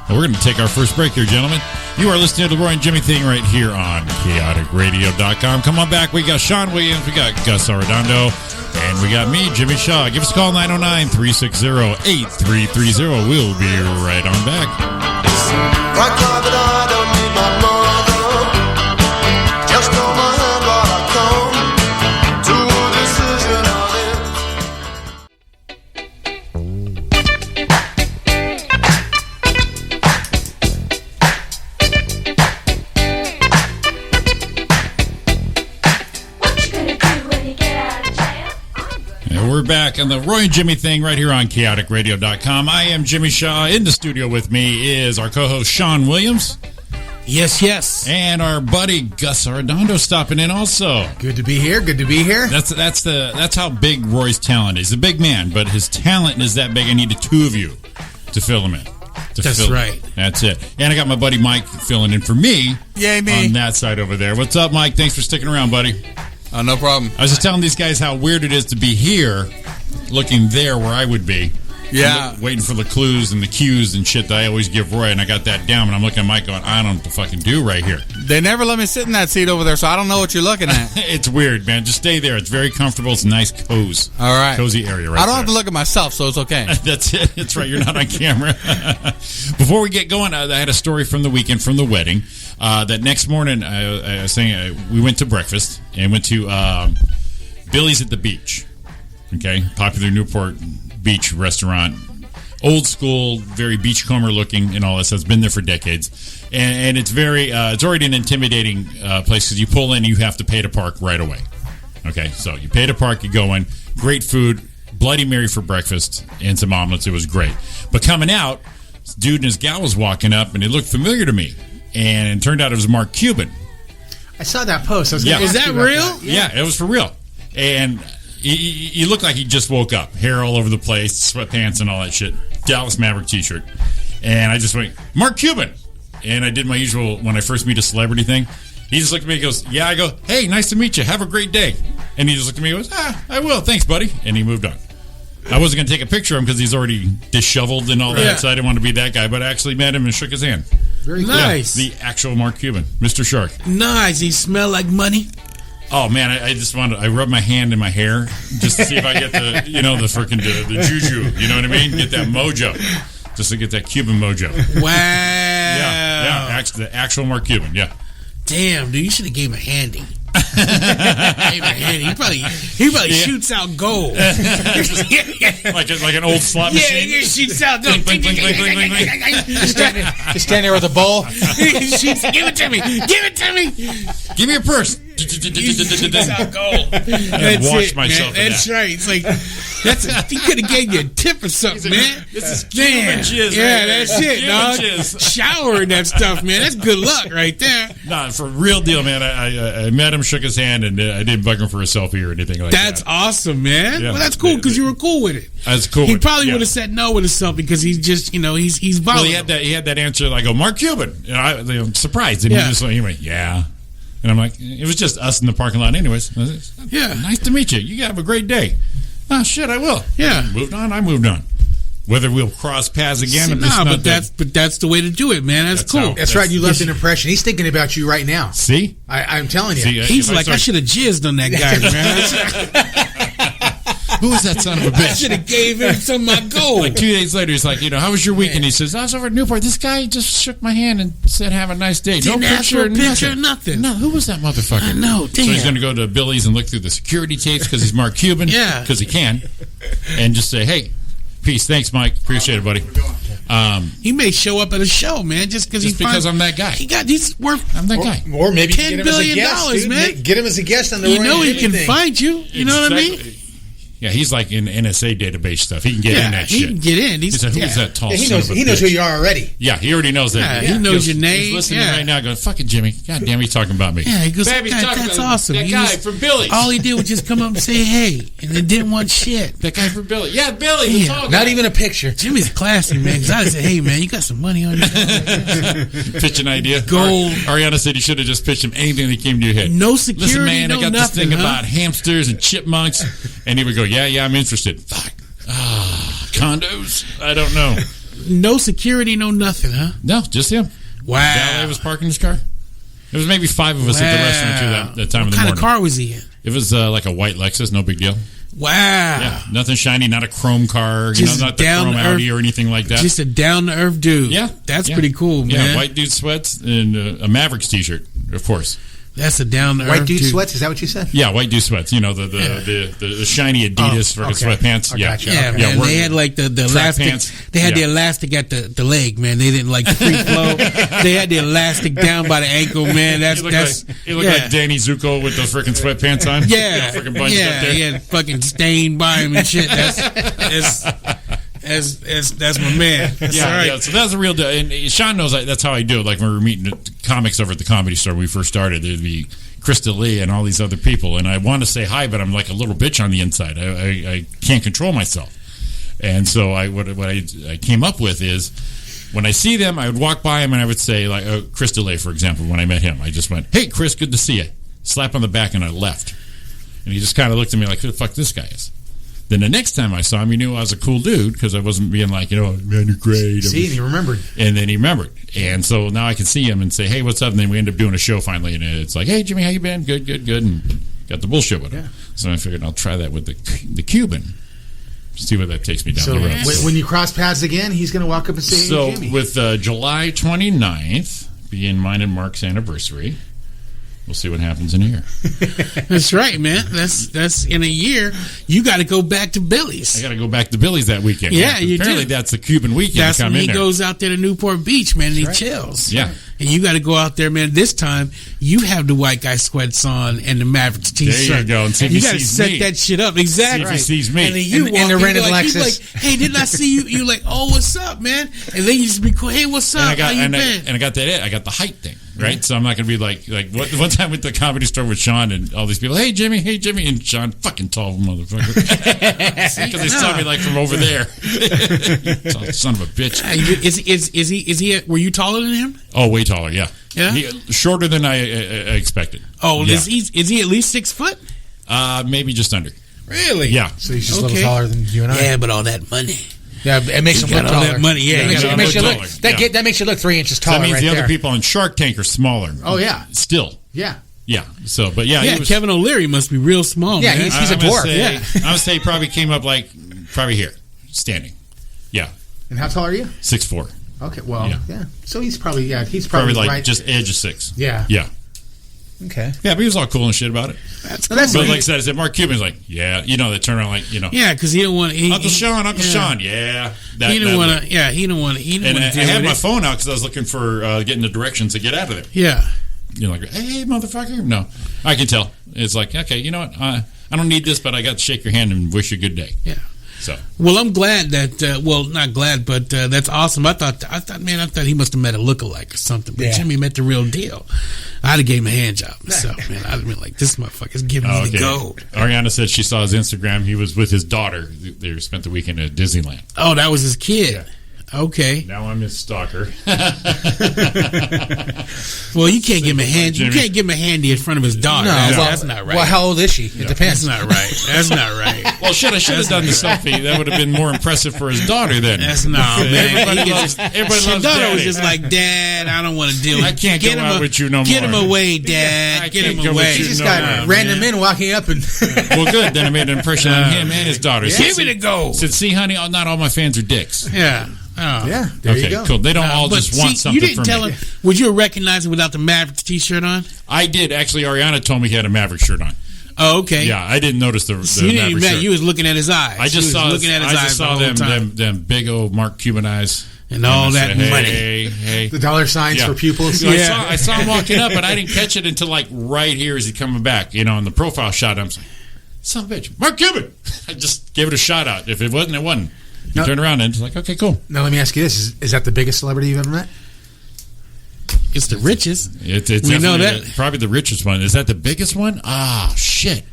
Well, we're going to take our first break here, gentlemen. You are listening to the Roy and Jimmy thing right here on chaoticradio.com. Come on back. We got Sean Williams. We got Gus Arredondo. And we got me, Jimmy Shaw. Give us a call, 909-360-8330. We'll be right on back. Thank God that I don't need my mother. Just hold my hand while I come to a decision on it. And we're back on the Roy and Jimmy thing right here on chaoticradio.com. I am Jimmy Shaw. In the studio with me is our co-host Sean Williams. Yes. And our buddy Gus Arrendondo stopping in also. Good to be here. That's how big Roy's talent is. He's a big man, but his talent is that big. I needed two of you to fill him in. That's right. That's it. And I got my buddy Mike filling in for me. Yay, me. On that side over there. What's up, Mike? Thanks for sticking around, buddy. No problem. I was just telling these guys how weird it is to be here, looking there where I would be. Yeah. Waiting for the clues and the cues and shit that I always give Roy, and I got that down, and I'm looking at Mike going, I don't know what to fucking do right here. They never let me sit in that seat over there, so I don't know what you're looking at. It's weird, man. Just stay there. It's very comfortable. It's a nice All right. cozy area right there. I don't have to look at myself, so it's okay. That's it. That's right. You're not on camera. Before we get going, I had a story from the weekend, from the wedding. That next morning, I was saying we went to breakfast and went to Billy's at the Beach. Okay, popular Newport Beach restaurant. Old school, very beachcomber looking and all that stuff. It's been there for decades. And it's it's already an intimidating place because you pull in, you have to pay to park right away. Okay, so you pay to park, you go in. Great food, Bloody Mary for breakfast, and some omelets. It was great. But coming out, this dude and his gal was walking up, and it looked familiar to me. And it turned out it was Mark Cuban. I saw that post. I was gonna Is ask that you about real? that. Yeah, it was for real. And he looked like he just woke up. Hair all over the place, sweatpants and all that shit. Dallas Maverick t-shirt. And I just went, Mark Cuban. And I did my usual, when I first meet a celebrity thing. He just looked at me and goes, yeah. I go, hey, nice to meet you. Have a great day. And he just looked at me and goes, I will. Thanks, buddy. And he moved on. I wasn't going to take a picture of him because he's already disheveled and all that, Yeah. so I didn't want to be that guy. But I actually met him and shook his hand. Very cool. Nice. Yeah, the actual Mark Cuban, Mr. Shark. Nice. He smell like money. Oh man, I just wanted. I rubbed my hand in my hair just to see if I get the, the freaking the juju. You know what I mean? Get that mojo, just to get that Cuban mojo. Wow. Yeah. The actual Mark Cuban. Yeah. Damn, dude, you should have gave him a handy. Gave him a handy. He probably shoots out gold. Like an old slot Yeah, machine. he shoots out gold. Blink, blink, blink, blink, blink, blink, blink. Just stand there with a bowl. Give it to me. Give it to me. Give me your purse. Shoots out gold. That's washed it, myself man. in That's that. right. It's like he could have gave you a tip or something, man. This is Cuban jizz. Yeah, right that's there. it, Cuban dog. jizz. Showering that stuff, man. That's good luck right there. Nah, for real deal, man. I met him, shook his hand, and I didn't bug him for a selfie or anything like That's that. awesome, man. Yeah. Well, that's cool because you were cool with it. That's cool. He probably Yeah. would have said no with something because he's just, he's volatile. Well, he had that answer. I go, Mark Cuban. And I'm surprised. And Yeah. he went, yeah. And I'm like, it was just us in the parking lot anyways. I said, Yeah. Nice to meet you. You have a great day. Oh, shit, I will. Yeah. Moved on. I moved on. Whether we'll cross paths again. See, I'm just not but that's the way to do it, man. That's cool. how- That's right. You left an impression. He's thinking about you right now. See? I'm telling you. See, He's if like, I should have jizzed on that guy, man. Who is that son of a I bitch? should have gave him some of my gold. Like 2 days later, he's like, how was your weekend? He says, I was over at Newport. This guy just shook my hand and said, have a nice day. Didn't ask for a picture, nothing. No, who was that motherfucker? I know, So he's damn. going to go to Billy's and look through the security tapes because he's Mark Cuban. Yeah. Because he can. And just say, hey, peace. Thanks, Mike. Appreciate it, buddy. He may show up at a show, man, just because I'm that guy. He's worth I'm that guy. Or maybe $10 get him as a billion, guest, dude. man. Get him as a guest on the you Roy know and he Jimmy can thing. find you. You know what I mean? Exactly. Yeah, he's like in NSA database stuff. He can get in that he shit. can get in. He said, who is that tall Yeah, he son knows. of a He knows bitch? who you are already. Yeah, he already knows that. Yeah, he knows your He's name. listening Yeah. right now going, fucking Jimmy. God damn, he's talking about me. Yeah, he goes, Babe, he's talking that's about awesome. That He guy was- from Billy's. All he did was just come up and say hey, and it didn't want shit. That guy from Billy. Yeah, Billy. The Yeah. tall Not guy. even a picture. Jimmy's classy, man. Because I said, hey, man, you got some money on you. Pitch an idea. Gold. Ariana said you should have just pitched him anything that came to your head. No security, Listen, man, no I got nothing, this thing huh? about hamsters and chipmunks. And he would go, yeah, I'm interested. Fuck. Condos? I don't know. No security, no nothing, huh? No, just him. Wow. Valet was parking his car. There was maybe 5 of us at the restaurant too that time What of the kind morning. of car was he in? It was like a white Lexus, no big deal. Wow. Yeah, nothing shiny, not a chrome car, Just not the down chrome to Audi earth. or anything like that. Just a down-to-earth dude. Yeah. That's Yeah. pretty cool, man. Yeah, white dude sweats and a Mavericks t-shirt, of course. That's a down-to-earth White dude sweats. Is that what you said? Yeah, white dude sweats. You know, the shiny Adidas Oh, fucking okay. sweatpants. I Yeah, gotcha. Yeah, Okay. man. we're- They had like the track elastic. pants. They had the Yeah. elastic at the leg, man. They didn't like the free flow. They had the elastic down by the ankle, man. He looked like Danny Zuko with those freaking sweatpants on. Yeah, freaking bunched up there. he had fucking stain by him and shit. That's my man. That's Yeah, all right. yeah, so that's a real deal. And Sean knows that's how I do it. Like when we were meeting comics over at the Comedy Store when we first started, there'd be Krista Lee and all these other people. And I want to say hi, but I'm like a little bitch on the inside. I can't control myself. And so what I came up with is when I see them, I would walk by them and I would say, like Krista Lee, for example, when I met him, I just went, hey, Chris, good to see you. Slap on the back and I left. And he just kind of looked at me like, who the fuck this guy is? Then the next time I saw him, he knew I was a cool dude because I wasn't being like, man, you're great. See, and he remembered. And then he remembered. And so now I can see him and say, hey, what's up? And then we end up doing a show finally. And it's like, hey, Jimmy, how you been? Good. And got the bullshit with him. Yeah. So I figured I'll try that with the Cuban. See where that takes me down So the road. when you cross paths again, he's going to walk up and say, So hey, Jimmy. with July 29th being mine and Mark's anniversary, we'll see what happens in a year. That's right, man. That's in a year. You got to go back to Billy's. I got to go back to Billy's that weekend. Yeah, you apparently do. that's the Cuban weekend. That's to come when he in there. goes out there to Newport Beach, man, and he chills. Yeah. And you got to go out there, man. This time, you have the white guy sweats on and the Mavericks t-shirt. There you go. And see if you he got to sees set me. that shit up. Exactly. See if he sees me. And then you And walk the in, rented you're like, Lexus. hey, didn't I see you? You're like, oh, what's up, man? And then you just be cool. Hey, what's up? And I got How you and been? I got that. I got the height thing, right? So I'm not going to be like one time with the Comedy Store with Sean and all these people. Hey Jimmy, and Sean, fucking tall motherfucker, because they saw me like from over there. Son of a bitch. Is he? Were you taller than him? Oh, way taller. Yeah. Yeah? Shorter than I expected. Oh, Yeah. is he at least 6 foot? Maybe just under. Really? Yeah. So he's just a Okay. little taller than you and I. Yeah, but all that money. Yeah, it makes him got look all taller. that money, yeah, it makes, you got it makes you all look that taller, yeah. that makes you look 3 inches So taller. that means right the other there. people on Shark Tank are smaller. Oh yeah, Still. yeah. Yeah. So, but yeah, Yeah, he was, Kevin O'Leary must be real small. Yeah, man. he's a I'm gonna dwarf. say- Yeah. I'm gonna say he probably came up probably here, standing. Yeah, And how tall are you? 6'4". Okay, well, Yeah. yeah. So he's probably Probably probably like right. just edge of 6. Yeah. Yeah. Okay. Yeah, but he was all cool and shit about it. That's Well, that's But neat. like I said, Mark Cuban's like, yeah, they turn around like, Yeah, because he don't want Uncle Sean, He yeah. don't want to. Yeah, he don't want to. He don't And want I to deal had with my it. phone out because I was looking for getting the directions to get out of there. Yeah. Like, hey, motherfucker. No, I can tell. It's like, okay, you know what? I don't need this, but I got to shake your hand and wish you a good day. Yeah. So Well, I'm glad that. Well, not glad, but that's awesome. I thought he must have met a lookalike or something. But Yeah. Jimmy met the real deal. I'd have gave him a hand job. So man, I'd have been like, this motherfucker's giving me the gold. Ariana said she saw his Instagram. He was with his daughter. They spent the weekend at Disneyland. Oh, that was his kid. Okay. Now I'm his stalker. Well, you can't give him a hand. You Jimmy. can't give him a handy in front of his daughter. No, That's not right. Well, how old is she? It depends. That's not right. That's not right. Well, shit, I should have done the selfie. That would have been more impressive for his daughter then. That's not, man. Everybody He loves, just- everybody loves Shadow daddy. was just like, Dad, I don't want to deal with I can't Get go him out with you no Get him more. away, Dad. I Get can't him go with away. you She just no got more, random man. men walking up and. Well, good. Then I made an impression on him and his daughter. Give me the gold. Said, see, honey, not all my fans are dicks. Yeah. Oh. Yeah, there Okay, you go. cool. They don't all But just want see, something you didn't from tell me. him. Would you recognize him without the Mavericks t-shirt on? I did. Actually, Ariana told me he had a Maverick shirt on. Oh, okay. Yeah, I didn't notice the So you didn't Maverick even shirt. know. You was looking at his eyes. I You just was saw looking at his eyes the whole time. them big old Mark Cuban eyes And all I that said, money. Hey. The dollar signs Yeah. for pupils. So I saw him walking up, but I didn't catch it until like right here as he coming back. In the profile shot, I'm like, son of a bitch, Mark Cuban. I just gave it a shot out. If it wasn't, it wasn't. He No. turned around and it's like, okay, cool. Now let me ask you this: is that the biggest celebrity you've ever met? It's the richest. It's We know definitely that. probably the richest one. Is that the biggest one? Ah, shit.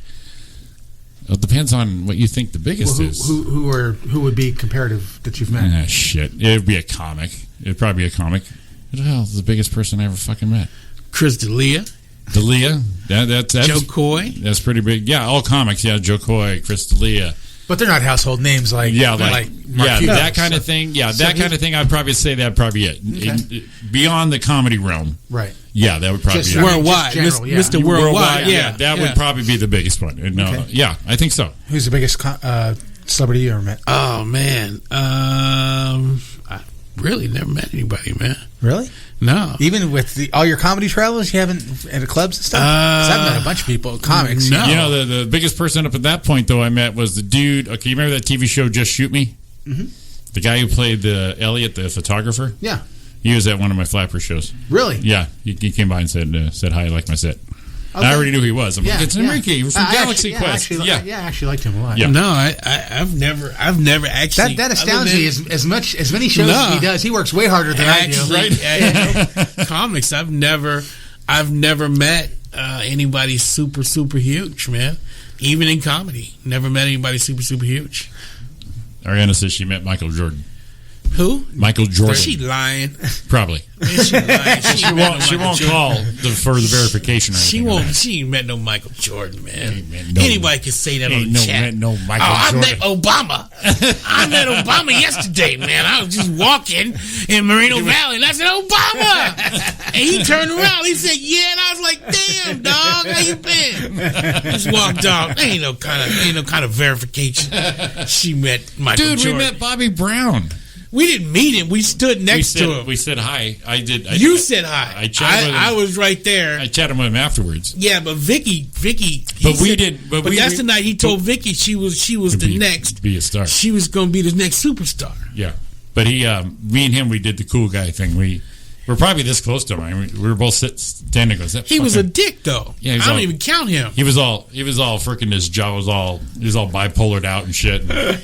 Well, it depends on what you think the biggest Well, is. who would be comparative that you've met? Ah, shit. It'd be a comic. It'd probably be a comic. Who the hell is the biggest person I ever fucking met? Chris D'Elia, D'Elia. That's Joe Coy. That's pretty big. Yeah, all comics. Yeah, Joe Coy, Chris D'Elia. But they're not household names like Like Mark Cuban. that kind of thing. Yeah, So that kind of thing. I'd probably say that'd probably be it. Okay. Beyond the comedy realm. Right. Yeah, that would probably Just be it. Worldwide. just general, yeah. Mr. Worldwide. Yeah. that would probably be the biggest one. Okay. Yeah, I think so. Who's the biggest celebrity you ever met? Oh, man. I really never met anybody, man. Really? No. Even with all your comedy travels, you haven't at the clubs and stuff. 'Cause I've met a bunch of people, comics. no. You know, the biggest person up at that point, though, I met was the dude. Okay, you remember that TV show, Just Shoot Me? Mm-hmm. The guy who played the Elliot, the photographer? Yeah. He was at one of my Flapper shows. Really? Yeah, he came by and said hi, like my set. Okay. I already knew who he was. I'm like, it's Enrique from Galaxy Quest. I actually liked him a lot. Yeah. No, I've never actually. That astounds me as many shows No. as he does. He works way harder than I do. Right? Comics. I've never met anybody super huge, man. Even in comedy, never met anybody super huge. Ariana says she met Michael Jordan. Who? Michael Jordan. She lying. Probably. She lying. She won't call for the verification or She anything. won't. She ain't met no Michael Jordan, man. Ain't met no- Anybody can say that on Ain't the no chat. met no Michael I Jordan. met Obama. I met Obama yesterday, man. I was just walking in Moreno Valley, and I said, Obama! And he turned around. He said, yeah. And I was like, damn, dog, how you been? Just walked off. Ain't no kind of verification. She met Michael Dude, Jordan. we met Bobby Brown. We didn't meet him. We stood next to him. We said hi. I did. You said hi. I chatted with him. I was right there. I chatted with him afterwards. Yeah, but Vicky. But we didn't. But that's the night he told Vicky she was the next. Be a star. She was going to be the next superstar. Yeah. But me and him, we did the cool guy thing. We're probably this close to him. I mean, we were both standing. He was a dick, though. Yeah, I don't even count him. He was all freaking. His jaw was all bipolared out and shit. And,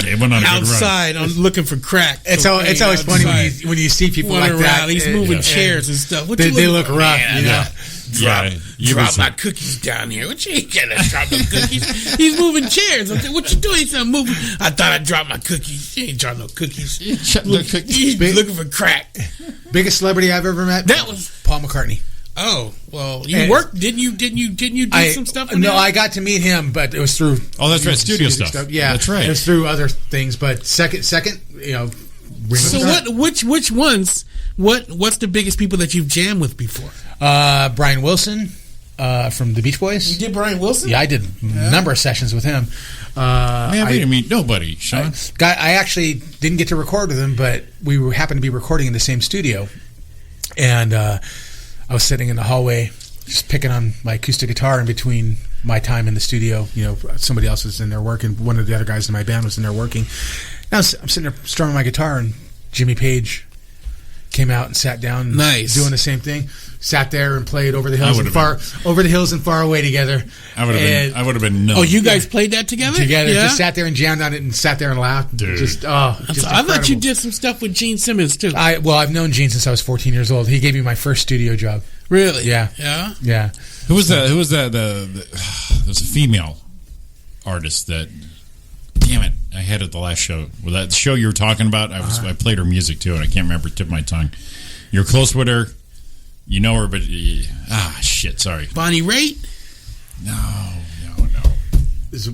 he went on outside, a good run. I'm looking for crack. It's always funny when you see people like that. He's moving chairs and stuff. They look rough, you know. Drop my cookies down here. What you ain't gonna drop them cookies? He's moving chairs. I'm saying, what you doing? He's not moving. I thought I'd drop my cookies. You ain't drop no cookies. He's looking for crack. Biggest celebrity I've ever met. That was Paul McCartney. Oh well, you worked? Didn't you do some stuff? With no, him? I got to meet him, but it was through. Oh, that's right, studio stuff. Yeah, that's right. It was through other things, but second, you know. So which ones? What's the biggest people that you've jammed with before? Brian Wilson from the Beach Boys. You did Brian Wilson? Yeah, I did a number of sessions with him. Man, we didn't meet nobody, Sean. I actually didn't get to record with him, but we happened to be recording in the same studio. And I was sitting in the hallway just picking on my acoustic guitar in between my time in the studio. You know, somebody else was in there working. One of the other guys in my band was in there working. And I'm sitting there strumming my guitar, and Jimmy Page came out and sat down, doing the same thing. Sat there and played Over the Hills and Far Away together. I would have been. No. Oh, you guys played that together? Yeah. Just sat there and jammed on it and sat there and laughed. Dude. I thought you did some stuff with Gene Simmons too. I've known Gene since I was 14 years old. He gave me my first studio job. Really? Yeah. Who was that? There's a female artist that. Damn it! I had it at the last show. Well, that show you were talking about, I played her music too, and I can't remember. Tip of my tongue. You're close with her. You know her, but shit. Sorry. Bonnie Raitt? No. There's a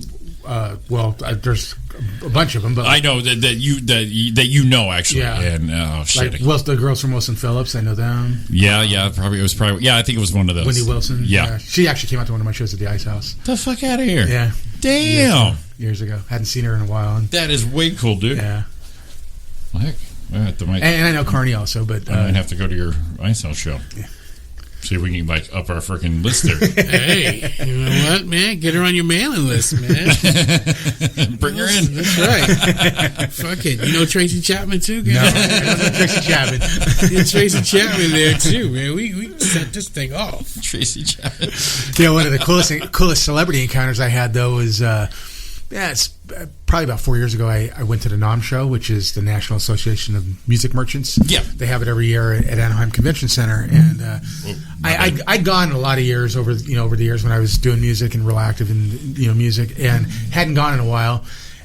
bunch of them, but I know that you know actually. Yeah. And shit. Like the girls from Wilson Phillips, I know them. Yeah. Probably it was. Yeah, I think it was one of those. Wendy Wilson. Yeah. She actually came out to one of my shows at the Ice House. The fuck out of here. Yeah. Damn. Years ago. Hadn't seen her in a while. That is way cool, dude. Yeah. Well, heck. And I know Carney also, but I might have to go to your Ice House show. Yeah. See if we can up our freaking list there. Hey, you know what, man? Get her on your mailing list, man. Bring her in. That's right. Fuck it. You know Tracy Chapman too? No, I don't know Tracy Chapman. Get Tracy Chapman there too, man. We set this thing off. Tracy Chapman. One of the coolest celebrity encounters I had though was. It's probably about 4 years ago. I went to the NAMM show, which is the National Association of Music Merchants. Yeah, they have it every year at Anaheim Convention Center, and I'd gone a lot of years over the years when I was doing music and real active in music, and hadn't gone in a while.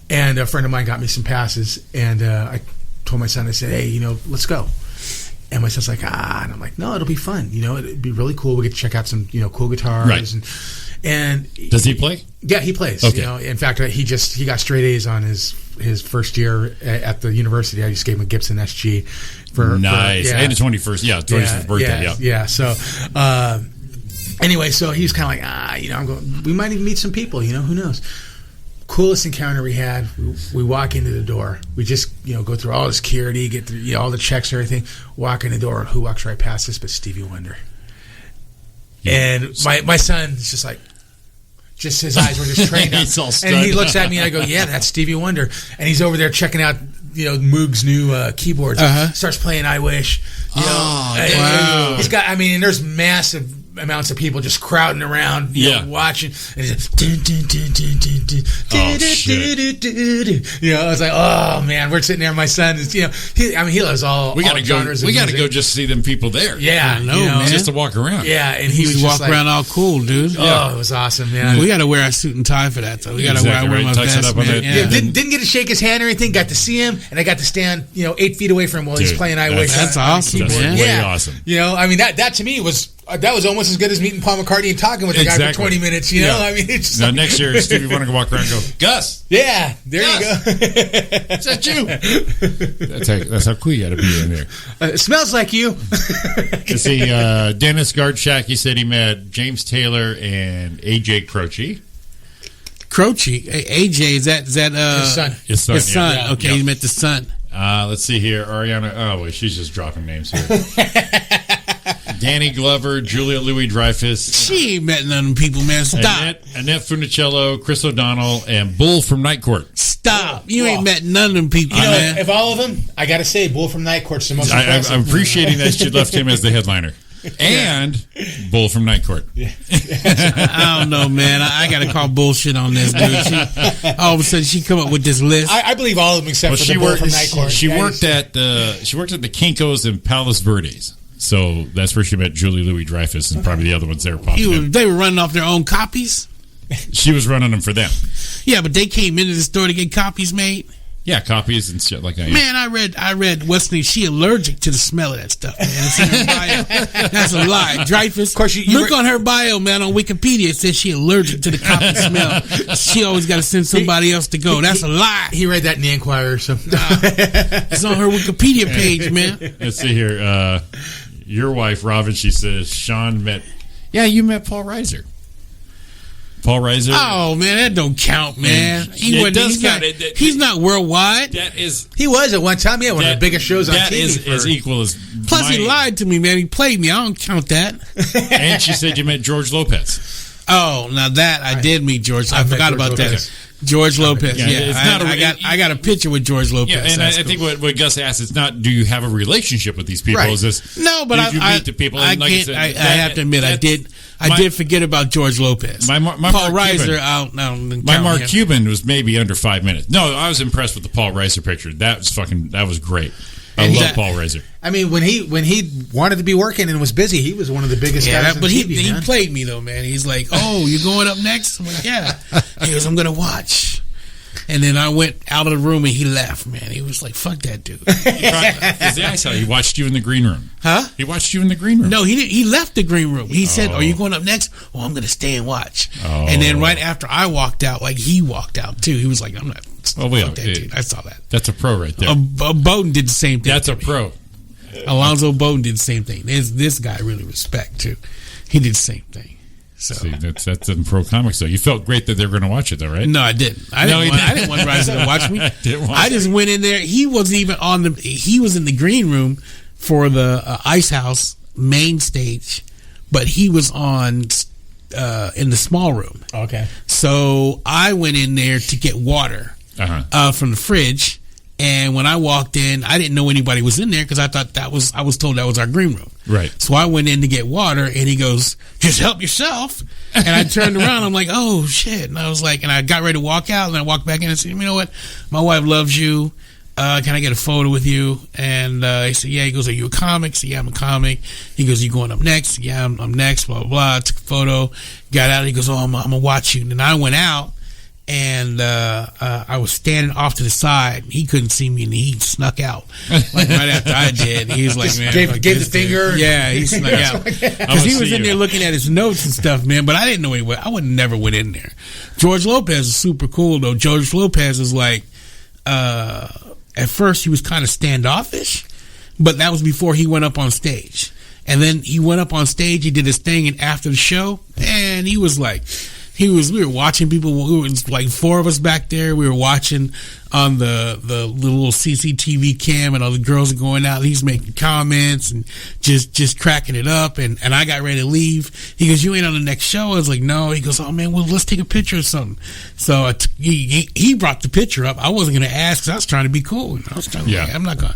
And a friend of mine got me some passes, and I told my son, I said, "Hey, let's go." And my son's like, and I'm like, "No, it'll be fun. It'd be really cool. We get to check out some cool guitars." Right. And does he play? Yeah, he plays. Okay. In fact, he got straight A's on his first year at the university. I just gave him a Gibson SG for nice. And his 21st birthday. Yeah. So anyway, so he's kind of like, I'm going. We might even meet some people. Who knows? Coolest encounter we had. We walk into the door. We just go through all the security, get through all the checks, everything. Walk in the door, and who walks right past us but Stevie Wonder? Yeah. And my son is just like. Just his eyes were just trained up. And he looks at me and I go, "Yeah, that's Stevie Wonder." And he's over there checking out, Moog's new keyboards. Starts playing "I Wish." Wow. He's got. And there's massive amounts of people just crowding around, watching. And he's just, I was like, "Oh man," we're sitting there. My son is, he loves all. We gotta genres. We gotta go just see them people there. Yeah, man. Just to walk around. Yeah, and he would walk around all cool, dude. Oh, it was awesome, man. We gotta wear a suit and tie for that, though. We gotta wear my vest. Didn't get to shake his hand or anything. Got to see him, and I got to stand 8 feet away from him while he's playing "I Wish." That's awesome. That's way awesome. That to me was. That was almost as good as meeting Paul McCartney and talking with the guy for 20 minutes, It's just now, next year, Stevie Wonder can walk around and go, "Gus!" Yeah, there you go. Is that you? That's how cool you got to be in there. It smells like you. See, Dennis Gardshak, he said he met James Taylor and AJ Croce. AJ, is that his son? His son. Okay, he met the son. Let's see here. Ariana. Oh, wait, she's just dropping names here. Danny Glover, Julia Louis-Dreyfus. She ain't met none of them people, man. Stop. Annette Funicello, Chris O'Donnell, and Bull from Night Court. Stop. You ain't met none of them people, You know, man. of all of them, I got to say, Bull from Night Court's the most I'm impressive. appreciating that she left him as the headliner. And Bull from Night Court. I don't know, man. I got to call bullshit on this, dude. All of a sudden, she come up with this list. I believe all of them except for the Bull from Night Court. She worked at the Kinkos and Palos Verdes. So that's where she met Julie Louis-Dreyfus and probably the other ones there popping up. They were running off their own copies? She was running them for them. Yeah, but they came into the store to get copies made? Yeah, copies and shit like that. Yeah. Man, I read Wesley. She allergic to the smell of that stuff, man. It's in her bio. That's a lie. Dreyfus. Of course, you look on her bio, man, on Wikipedia. It says she allergic to the copy smell. She always got to send somebody else to go. That's a lie. He read that in the Inquirer. So it's on her Wikipedia page, man. Let's see here. Your wife, Robin, she says Sean met. Yeah, you met Paul Reiser. Paul Reiser. Oh man, that don't count, man. He's not worldwide. That is. He was at one time. Yeah, one of the biggest shows on TV. That is as equal as. Plus, he lied to me, man. He played me. I don't count that. And she said you met George Lopez. Oh, now that I did meet George. I forgot about that. George Lopez. Yeah, I got a picture with George Lopez. Yeah, and I think what Gus asked is not, do you have a relationship with these people? Right. Is this, no, but did you meet the people? I have to admit, I did forget about George Lopez. My Paul Reiser. My Mark Cuban was maybe under 5 minutes. No, I was impressed with the Paul Reiser picture. That was great. I love Paul Reiser. I mean, when he wanted to be working and was busy, he was one of the biggest guys on but TV, he man. played me, though, man. He's like, oh, you're going up next? I'm like, yeah. He goes, I'm going to watch. And then I went out of the room and he left, man. He was like, fuck that dude. I saw he watched you in the green room. Huh? He watched you in the green room. No, he didn't. He left the green room. He said, are you going up next? Well, I'm going to stay and watch. Oh. And then right after I walked out, like he walked out too. He was like, I'm not. Fuck that dude. I saw that. That's a pro right there. Bowden did the same thing. That's a pro. Alonzo Bowden did the same thing. This guy really respect too. He did the same thing. So see, that's in pro comics though. You felt great that they were going to watch it though, right? No, I didn't. I didn't want Reiser to watch me. I just went in there. He wasn't even on the. He was in the green room for the Ice House main stage, but he was on in the small room. Okay. So I went in there to get water from the fridge. And when I walked in, I didn't know anybody was in there because I thought I was told that was our green room. Right. So I went in to get water, and he goes, "Just help yourself." And I turned around, I'm like, "Oh shit!" And I was like, and I got ready to walk out, and I walked back in and said, "You know what? My wife loves you. Can I get a photo with you?" And he said, "Yeah." He goes, "Are you a comic?" I said, "Yeah, I'm a comic." He goes, "You going up next?" "Yeah, I'm next." Blah blah blah. I took a photo, got out. He goes, "Oh, I'm gonna watch you." And then I went out. And I was standing off to the side. He couldn't see me, and he snuck out like right after I did. He was like, "Man, gave the finger." Yeah, he snuck out because he was in there looking at his notes and stuff, man. But I didn't know anyway. I would never went in there. George Lopez is super cool though. George Lopez is like, at first he was kind of standoffish, but that was before he went up on stage. And then he went up on stage. He did his thing, and after the show, and he was like. We were watching people. We were like 4 of us back there. We were watching on the little CCTV cam, and all the girls are going out. He's making comments and just cracking it up. And I got ready to leave. He goes, "You ain't on the next show?" I was like, "No." He goes, "Oh man, well let's take a picture or something." So he brought the picture up. I wasn't going to ask because I was trying to be cool. I was trying to I'm not gonna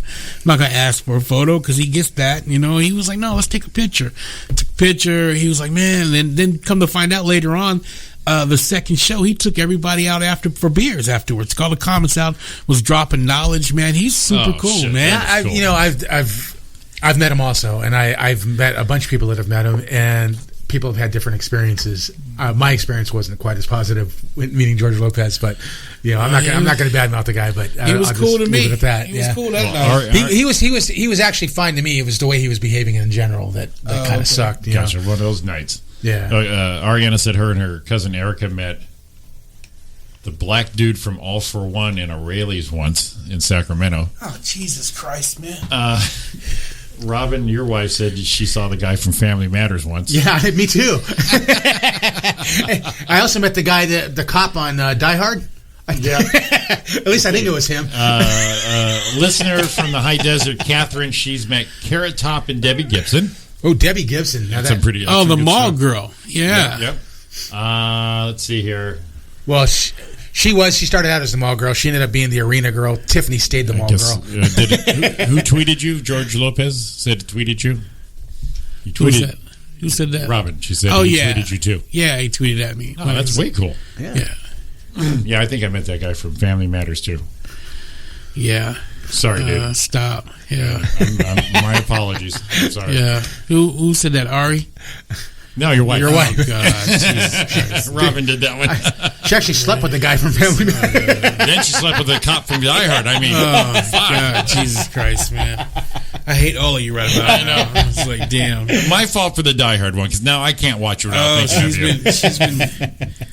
ask for a photo because he gets that. You know, he was like, "No, let's take a picture." Took a picture. He was like, "Man," and then come to find out later on. The second show, he took everybody out for beers afterwards. Called the comments out, was dropping knowledge, man. He's super cool, man. Cool. You know, I've met him also, and I've met a bunch of people that have met him, and people have had different experiences. My experience wasn't quite as positive when meeting George Lopez, but you know, I'm not going to badmouth the guy. But he was cool to me. At that. He was cool that night. He was actually fine to me. It was the way he was behaving in general that kind of sucked. Gotcha. One of those nights. Yeah. Ariana said her and her cousin Erica met the black dude from All for One in O'Reilly's once in Sacramento. Oh, Jesus Christ, man. Robin, your wife, said she saw the guy from Family Matters once. Yeah, me too. I also met the guy, the cop on Die Hard. Yeah. At least I think it was him. Listener from the high desert, Catherine. She's met Carrot Top and Debbie Gibson. Oh, Debbie Gibson. Now That's a pretty. Oh, that's a the good mall story. girl. Yeah. Yep. Let's see here. Well, she started out as the mall girl. She ended up being the arena girl. Tiffany stayed the mall girl. Who tweeted you? George Lopez said tweeted you. He tweeted. Who said that? Robin. She said. Oh, he yeah. tweeted you too. Yeah, he tweeted at me. Oh, that's way cool. Yeah. Yeah, I think I met that guy from Family Matters too. Yeah. Sorry, dude. Stop. Yeah. My apologies. I'm sorry. Yeah. Who said that? Ari? No, your wife. Your wife. Oh, God. Jesus Christ. Robin did that one. She actually slept with the guy from Family Matters. Then she slept with the cop from Die Hard. I mean, Oh, God. Jesus Christ, man. I hate all of you right about now. It's like, damn. my fault for the Die Hard one because now I can't watch it without thinking of you.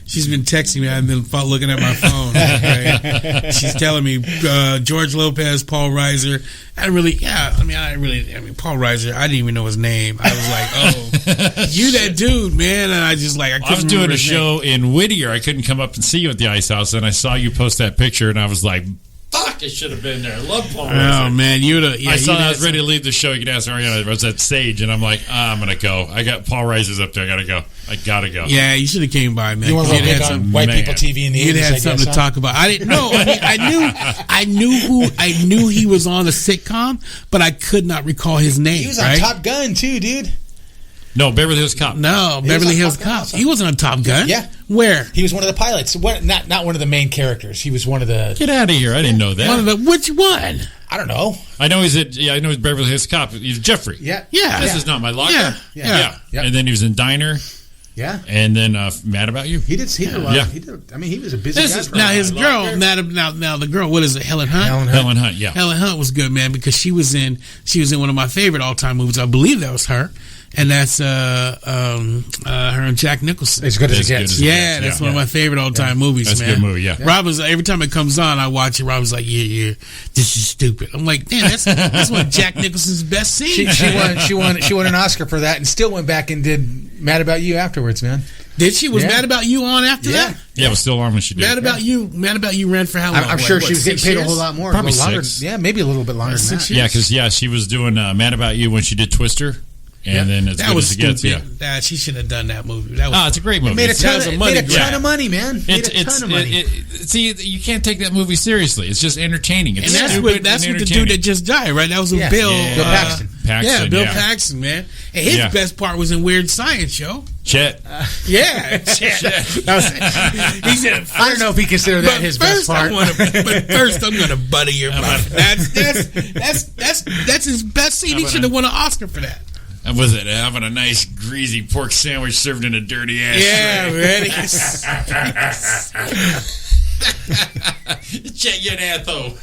She's been texting me. I've been looking at my phone. Okay? She's telling me George Lopez, Paul Reiser. I mean, Paul Reiser. I didn't even know his name. I was like, oh, you that dude, man. And I just like, I was doing a show in Whittier. I couldn't come up and see you at the Ice House, and I saw you post that picture, and I was like, fuck, I should have been there. I love Paul Reiser. Oh man, I was ready to leave the show. You could ask Ariana. I was at Sage, and I'm like, I'm gonna go. I got Paul Reiser's up there. I gotta go. Yeah, you should have came by, man. You were You'd big had on some- white man. people TV in the 80s, You'd had I something guess, to talk about. I didn't know. I knew he was on the sitcom, but I could not recall his name. He was on right? Top Gun, too, dude. No, Beverly Hills Cop. No, He Beverly was on Hills Top Gun Cop. also. He wasn't on Top Gun. Yeah. Where? He was one of the pilots. Not one of the main characters. He was one of the... Get out of here! I didn't know that. One of the which one? I don't know. I know he's at. Yeah, I know he's Beverly Hills Cop. He's Jeffrey. Yeah. Yeah. This is not my locker. Yeah. Yeah. Yeah. And then he was in Diner, Yeah. and then Mad About You. He did a lot. Yeah. He was a busy This guy. is for now a his while. girl. Now the girl. What is it? Helen Hunt. Helen Hunt. Yeah. Helen Hunt was good, man, because she was in one of my favorite all time movies. I believe that was her, and that's her and Jack Nicholson. As good as As it good gets. as it Yeah, that's one of my favorite all time movies, That's a man. good movie, yeah. Robin's every time it comes on, I watch it. Robin's like, yeah, this is stupid. I'm like, damn, that's one of Jack Nicholson's best scenes. She won an Oscar for that, and still went back and did Mad About You afterwards, man. Did she? Was Yeah. Mad About You on after that? Yeah, it was still on when she did. Mad About You ran for how long? I'm sure she was getting 6 paid a years? whole lot more. Probably a little longer. 6. Yeah, maybe a little bit longer than 6 that. years. Yeah, because she was doing Mad About You when she did Twister, and then As That Good was as It Gets. stupid. Yeah. She should have done that movie. That was It's a great movie. Made a ton was a of money made a ton grab. of money, man. Made a ton of money. See, you can't take that movie seriously. It's just entertaining. It's and that's stupid what and the dude entertaining. that just died, right? That was with Yeah. Bill. Bill Paxton. Paxton, Bill yeah. Paxton, man. And his Yeah. best part was in Weird Science, yo. Chet. Yeah, that was. He said, I don't know if he considered that his best part. But first, I'm gonna butter your butt. That's his best scene. He should have won an Oscar for that. Was it having a nice greasy pork sandwich served in a dirty ass? Yeah, man. Chet Yanatho.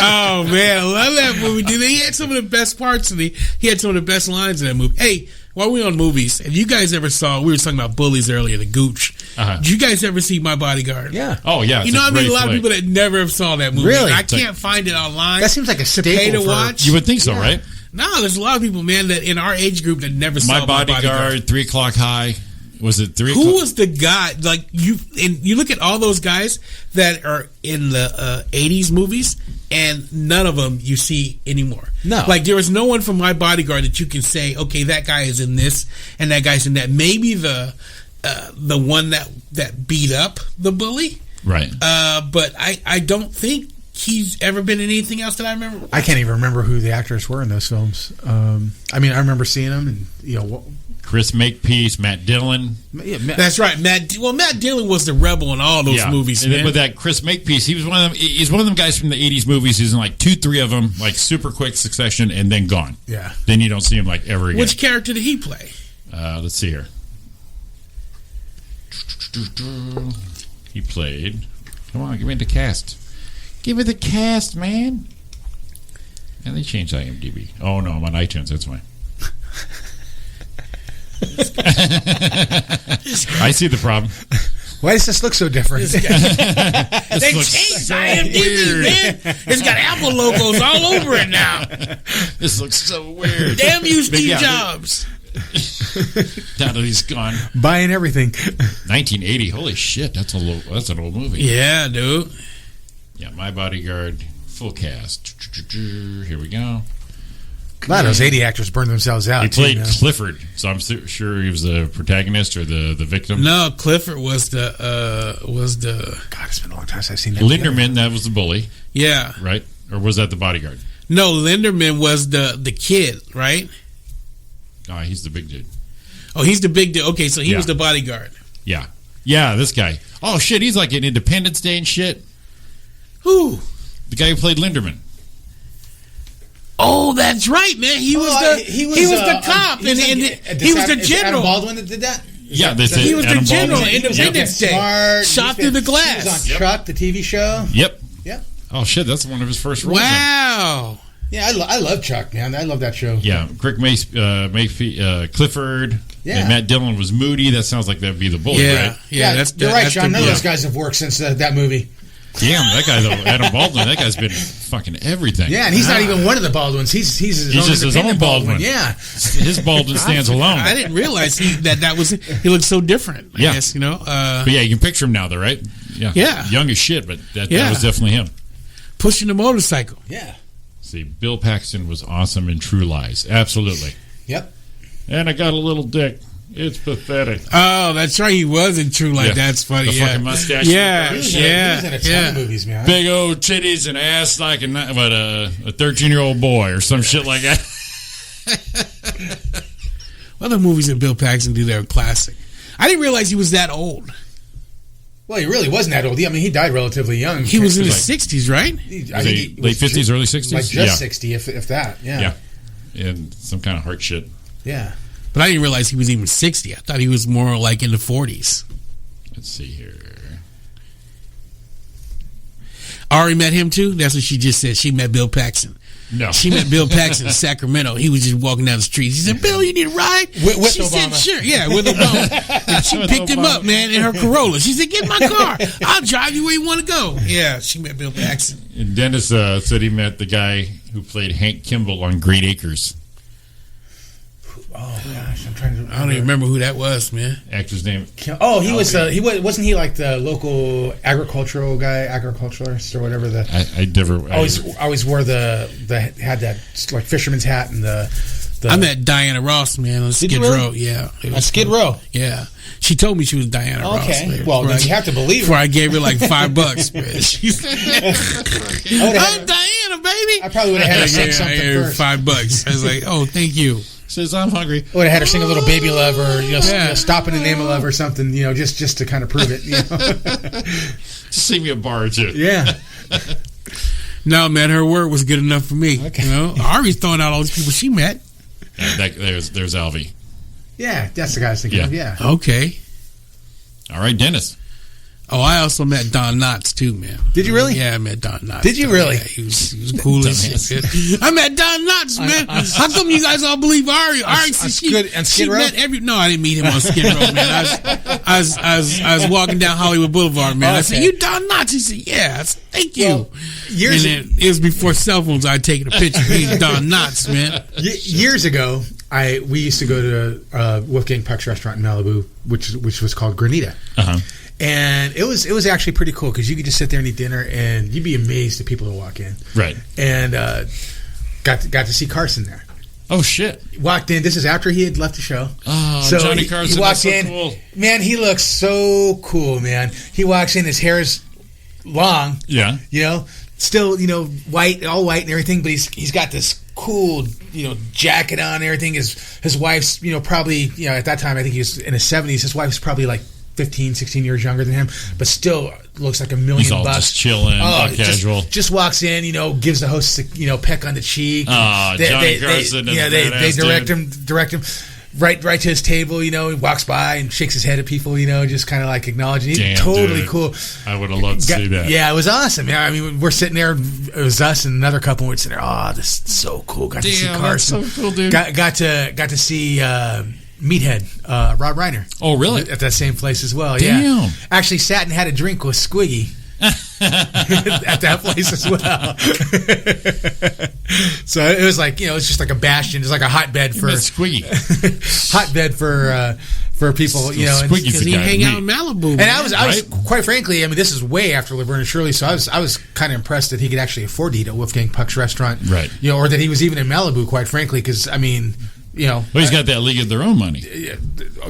Oh man, I love that movie, dude. He had some of the best parts, and he had some of the best lines in that movie. Hey, while we're on movies, have you guys ever saw? We were talking about bullies earlier, the Gooch. Did you guys ever see My Bodyguard? Yeah. Oh yeah, You know, I mean, a lot of people that never saw that movie. Really? I can't find it online. That seems like a to pay staple to for- watch. You would think so, right? No, there's a lot of people, man, that in our age group that never saw My Bodyguard, 3 O'clock High. Was it 3 o'clock? Who was the guy? Like you look at all those guys that are in the '80s movies, and none of them you see anymore. No. like there was no one from My Bodyguard that you can say, okay, that guy is in this and that guy's in that. Maybe the one that beat up the bully, Right. but I don't think he's ever been in anything else that I remember. I can't even remember who the actors were in those films. I mean, I remember seeing them, and Chris Makepeace, Matt Dillon. That's right, Matt. Well, Matt Dillon was the rebel in all those movies, And man. then with that Chris Makepeace, he was one of them. He's one of them guys from the '80s movies. He's in like 2-3 of them, like super quick succession, and then gone. Yeah. Then you don't see him like ever again. Which character did he play? Let's see here. He played. Come on, give me the cast. Give me the cast, man. And they changed IMDb. Oh no, I'm on iTunes. That's why. I see the problem. Why does this look so different? They looks changed so IMDb, weird. man. It's got Apple logos all over it now. This looks so weird. Damn you, Steve yeah, Jobs. Now that he's gone. Buying everything. 1980. Holy shit, that's an old movie. Yeah, dude. Yeah, My Bodyguard, full cast. Here we go. A lot of those 80 actors burned themselves out. He played too, Clifford, so I'm sure he was the protagonist or the victim. No, Clifford was the God, it's been a long time since I've seen that. Linderman, that was the bully, yeah. right? Or was that the bodyguard? No, Linderman was the kid, right? Oh, he's the big dude. Oh, he's the big dude. Okay, so he Yeah. was the bodyguard. Yeah, this guy. Oh shit, he's like in Independence Day and shit. Who? The guy who played Linderman. Oh, that's right, man. He was the cop, and he was the general. Adam Baldwin that did that? Yeah, they said He was the Adam general Baldwin. in Independence Day. Smart. Shot through the glass. He was on Chuck, the TV show. Yep. Yep. Oh shit, that's one of his first roles. Wow. Yeah, I love Chuck, man. I love that show. Yeah, Crick Clifford. Yeah. And Matt Dillon was Moody. That sounds like that'd be the bully, Yeah, right? yeah. You're right, that's Sean. None of yeah. those guys have worked since that movie. Damn, that guy though, Adam Baldwin. That guy's been fucking everything. Yeah, and he's not even one of the Baldwins. He's He's just his own independent Baldwin. Yeah. His Baldwin stands alone. I didn't realize that was. He looked so different. I Yeah. guess, you know. But yeah, you can picture him now, though, right? Yeah. Young as shit, but that Yeah. was definitely him. Pushing the motorcycle. Yeah. See, Bill Paxton was awesome in True Lies. Absolutely. Yep. And I got a little dick. It's pathetic. Oh, that's right. He was in True Life. Yeah. That's funny. The yeah. fucking mustache. Yeah. He was Yeah. in a ton of movies, man. Big old titties and ass like a 13-year-old boy or some shit like that. What other movies that Bill Paxton do that are classic? I didn't realize he was that old. Well, he really wasn't that old. I mean, he died relatively young. He was in his like- 60s, right? I think he Late was 50s, early 60s? like just Yeah. 60, if that. Yeah. Yeah. And some kind of heart shit. Yeah. But I didn't realize he was even 60. I thought he was more like in the 40s. Let's see here. Ari met him too? That's what she just said. She met Bill Paxton. No. She met Bill Paxton in Sacramento. He was just walking down the street. She said, Bill, you need a ride? With she Obama. said, sure. Yeah, with Obama. And she picked him up, man, in her Corolla. She said, get in my car. I'll drive you where you want to go. Yeah, she met Bill Paxton. And Dennis said he met the guy who played Hank Kimball on Great Acres. Oh gosh, I'm trying to. I don't even remember who that was, man. Actor's name. Oh, wasn't he like the local agricultural guy, agriculturalist or whatever? I Always wore the had that like fisherman's hat and the. I met Diana Ross, man, on Skid you really? Row. Yeah, On Skid Row. Yeah, she told me she was Diana Ross. Okay, man. well Before then you have to believe Before her. I gave her like $5, man. She said, I'm Diana, baby. I probably would have had her sing I something gave her first. $5. I was like, oh, thank you. Says I'm hungry. I would have had her sing a little "Baby Love" or Yeah. "Stop in the Name of Love" or something. Just to kind of prove it. Just sing me a bar or two. Yeah. No, man, her word was good enough for me. Okay. You know, Ari's throwing out all these people she met. There's Alvy. Yeah, that's the guy I was thinking of. Yeah. Okay. All right, Dennis. Oh, I also met Don Knotts too, man. Did you really? Yeah, I met Don Knotts. Did you really? Yeah, he was cool as shit. I met Don Knotts, man. How come you guys all believe Ari? Ari, she met every. No, I didn't meet him on Skid Row, man. I was walking down Hollywood Boulevard, man. I said, "You Don Knotts?" He said, "Yeah." I said, "Thank you." Well, and then it was before cell phones. I had taken a picture. He's Don Knotts, man. Years ago, we used to go to Wolfgang Puck's restaurant in Malibu, which was called Granita. Uh-huh. And it was actually pretty cool because you could just sit there and eat dinner, and you'd be amazed at people who walk in. Right. And got to see Carson there. Oh shit! Walked in. This is after he had left the show. Oh, so Johnny he Carson. walked That's so in. cool. Man, he looks so cool, man. He walks in. His hair's long. Yeah. Still, white, all white and everything. But he's got this cool, jacket on and everything. His wife's, probably, at that time I think he was in his 70s. His wife's probably like 15, 16 years younger than him, but still looks like $1 million. He's all just chilling, casual. Just walks in, gives the host a, peck on the cheek. Johnny Carson. They direct him right to his table. He walks by and shakes his head at people. Just kind of like acknowledging. Damn, totally dude. cool. I would have loved to see that. Yeah, it was awesome. Yeah, I mean, we're sitting there. It was us and another couple. We're sitting there. Oh, this is so cool. Got to see Carson. That's so cool, dude. Got to see. Meathead, Rob Reiner. Oh, really? At that same place as well. Damn. Yeah. Actually sat and had a drink with Squiggy. at that place as well. So it was like, it's just like a bastion. It's like a hotbed for Squiggy. hotbed for people, Squiggy's Because the he guy. hang out in Malibu. And I was Right? quite frankly, I mean, this is way after Laverne and Shirley, so I was kind of impressed that he could actually afford to eat at Wolfgang Puck's restaurant, Right. or that he was even in Malibu, quite frankly, because I mean, Well, he's got that League of Their Own money.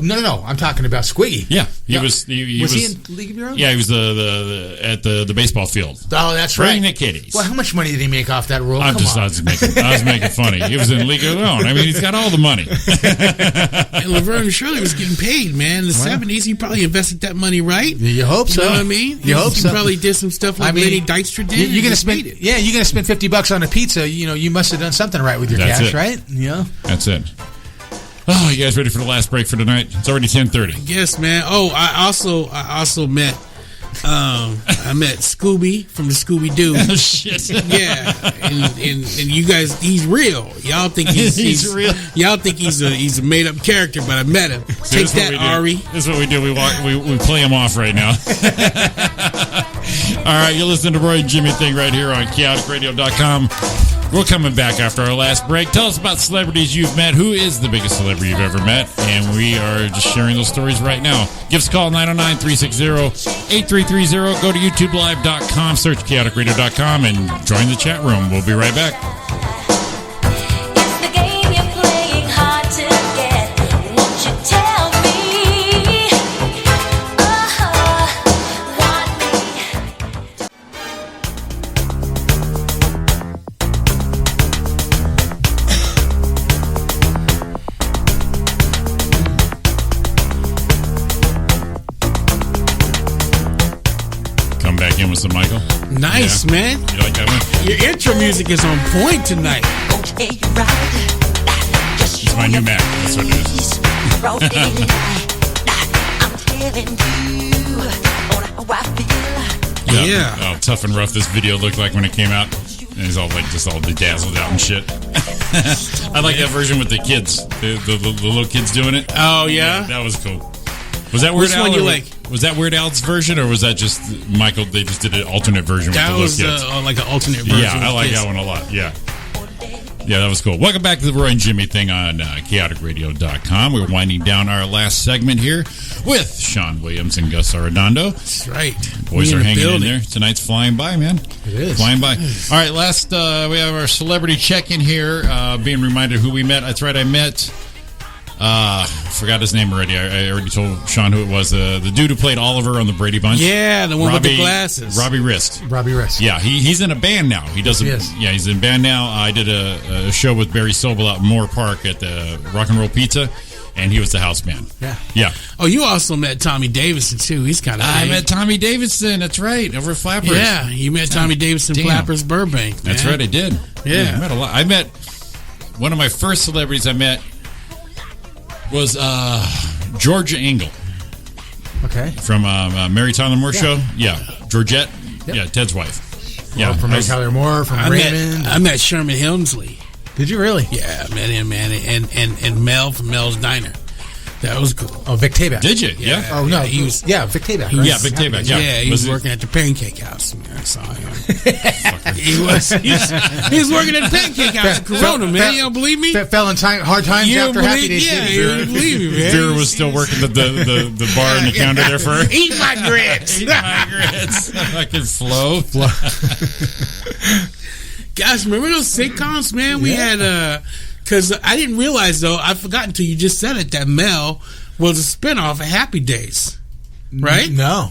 no, I'm talking about Squiggy. Yeah, he No. was. He Was he in League of Your Own? Yeah, he was at the baseball field. Oh, that's Bring right. the kiddies. Well, how much money did he make off that role? I Come on. was making funny. He was in League of Their Own. I mean, he's got all the money. And Laverne and Shirley was getting paid, man. In the 70s, he probably invested that money right. You hope so. You know what I mean? You hope He so. probably did some stuff like Lady Dykstra did. You're and gonna just spend, made it. you're gonna spend $50 on a pizza. You must have done something right with your That's cash, it. right? That's it. Oh, you guys ready for the last break for tonight? It's already 10:30. Yes, man. Oh, I also met I met Scooby from the Scooby Doo. Oh, shit. Yeah, and you guys, he's real. Y'all think he's real. Y'all think he's a made up character, but I met him. Take This is what that, we do. Ari. This is what we do. We play him off right now. All right, you're listening to Roy and Jimmy Thing right here on chaoticradio.com. We're coming back after our last break. Tell us about celebrities you've met. Who is the biggest celebrity you've ever met? And we are just sharing those stories right now. Give us a call, 909-360-8330. Go to youtubelive.com, search chaoticradio.com, and join the chat room. We'll be right back. It's the game you're playing hard to get. Won't you tell me? Want me? Come back in with some Michael. Nice, Yeah. man. You like that one? Your intro music is on point tonight. Okay, right. Just It's my new Mac. That's what it is. I'm telling you on how I feel. Yeah. Oh, tough and rough this video looked like when it came out. And he's all just all bedazzled out and shit. I like that version with the kids, the little kids doing it. Oh yeah. That was cool. Was that Weird Which Al? one you or like? Was that Weird Al's version, or was that just Michael? They just did an alternate version That with the little was kids. like an alternate version. Yeah, I with like kids. that one a lot. Yeah. Yeah, that was cool. Welcome back to the Roy and Jimmy Thing on chaoticradio.com. We're winding down our last segment here with Sean Williams and Gus Arredondo. That's right. Boys We are in the hanging in building. there. Tonight's flying by, man. It is. Flying by. All right, last, we have our celebrity check-in here. Being reminded who we met. That's right, I met, forgot his name already. I already told Sean who it was. The dude who played Oliver on the Brady Bunch. Yeah, the one with the glasses. Robbie Rist. Robbie Rist. Yeah, he's in a band now. He doesn't. Yes. Yeah, he's in a band now. I did a show with Barry Sobel out in Moore Park at the Rock and Roll Pizza, and he was the house band. Yeah. Yeah. Oh, you also met Tommy Davidson too. He's kind of. I met Tommy Davidson. That's right, over at Flappers. Yeah, you met Tommy Davidson, Damn. Flappers, Burbank. That's man. right, I did. Yeah. I met a lot. I met one of my first celebrities I met was Georgia Engel Okay. from Mary Tyler Moore Show. Yeah, Georgette. Yep. Yeah, Ted's wife. Yeah, From I was- Tyler Moore, from Raymond. I met Sherman Helmsley. Did you really? Yeah, I met him, man, and Mel from Mel's Diner. That was cool. Oh, Vic Tayback. Did you? Yeah. Oh no, he was. Yeah, Vic Tayback. Right? Yeah, Vic Tayback. Yeah, Yeah, he Was was it- working at the Pancake House. Man, I saw him. he was working at the Pancake House in Corona, man. You don't believe me? Fell in hard times You don't after Happy believe? Days. Yeah, didn't you he? don't believe me, man. Vera was still working the bar and the counter there for her. Eat my grits. Eat my grits. Fucking flow. Guys, remember those sitcoms, man? We had, because I didn't realize, though, I forgot until you just said it, that Mel was a spinoff of Happy Days. Right? No.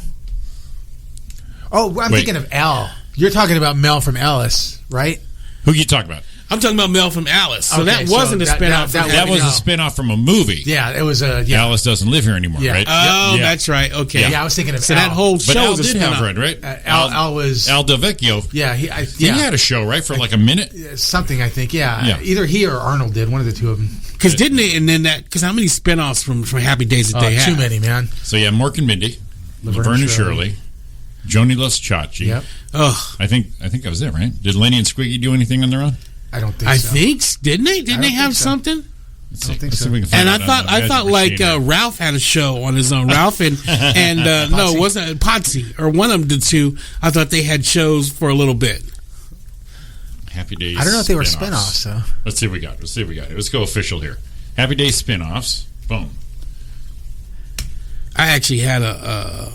Oh, I'm Wait. thinking of Al. You're talking about Mel from Alice, right? Who you talking about? I'm talking about Mel from Alice. So Okay, that so wasn't a that- spinoff. that from That Happy was Days. a spin-off from a movie. Yeah, it was a yeah. Alice doesn't live here anymore, Yeah. right? Oh, Yeah. that's right. Okay. Yeah, I was thinking of So Al. that whole But show Al was a did have spinoff. Red, right? Al was Al DeVecchio. yeah He yeah had a show, right, for like a minute? something I think yeah. Yeah. Either he or Arnold did one of the two of them. Because didn't they? And then that. Because how many spinoffs from Happy Days that they had? Too many, man. So yeah, Mork and Mindy, Laverne and Shirley, Joni Lasciacci. Yep. Ugh. I think that was it, right? Did Lenny and Squiggy do anything on their own? I don't think I so. think didn't they? Didn't I they don't have think so. something? Let's don't see. think Let's see so. if we can find And out on the I thought Magic like Machine. Ralph had a show on his own. Ralph and no, it wasn't Potsy or one of them did too. I thought they had shows for a little bit. Happy Days. I don't know if they were spin-offs. spinoffs, though. Let's see what we got. Let's go official here. Happy Days spin-offs. Boom. I actually had a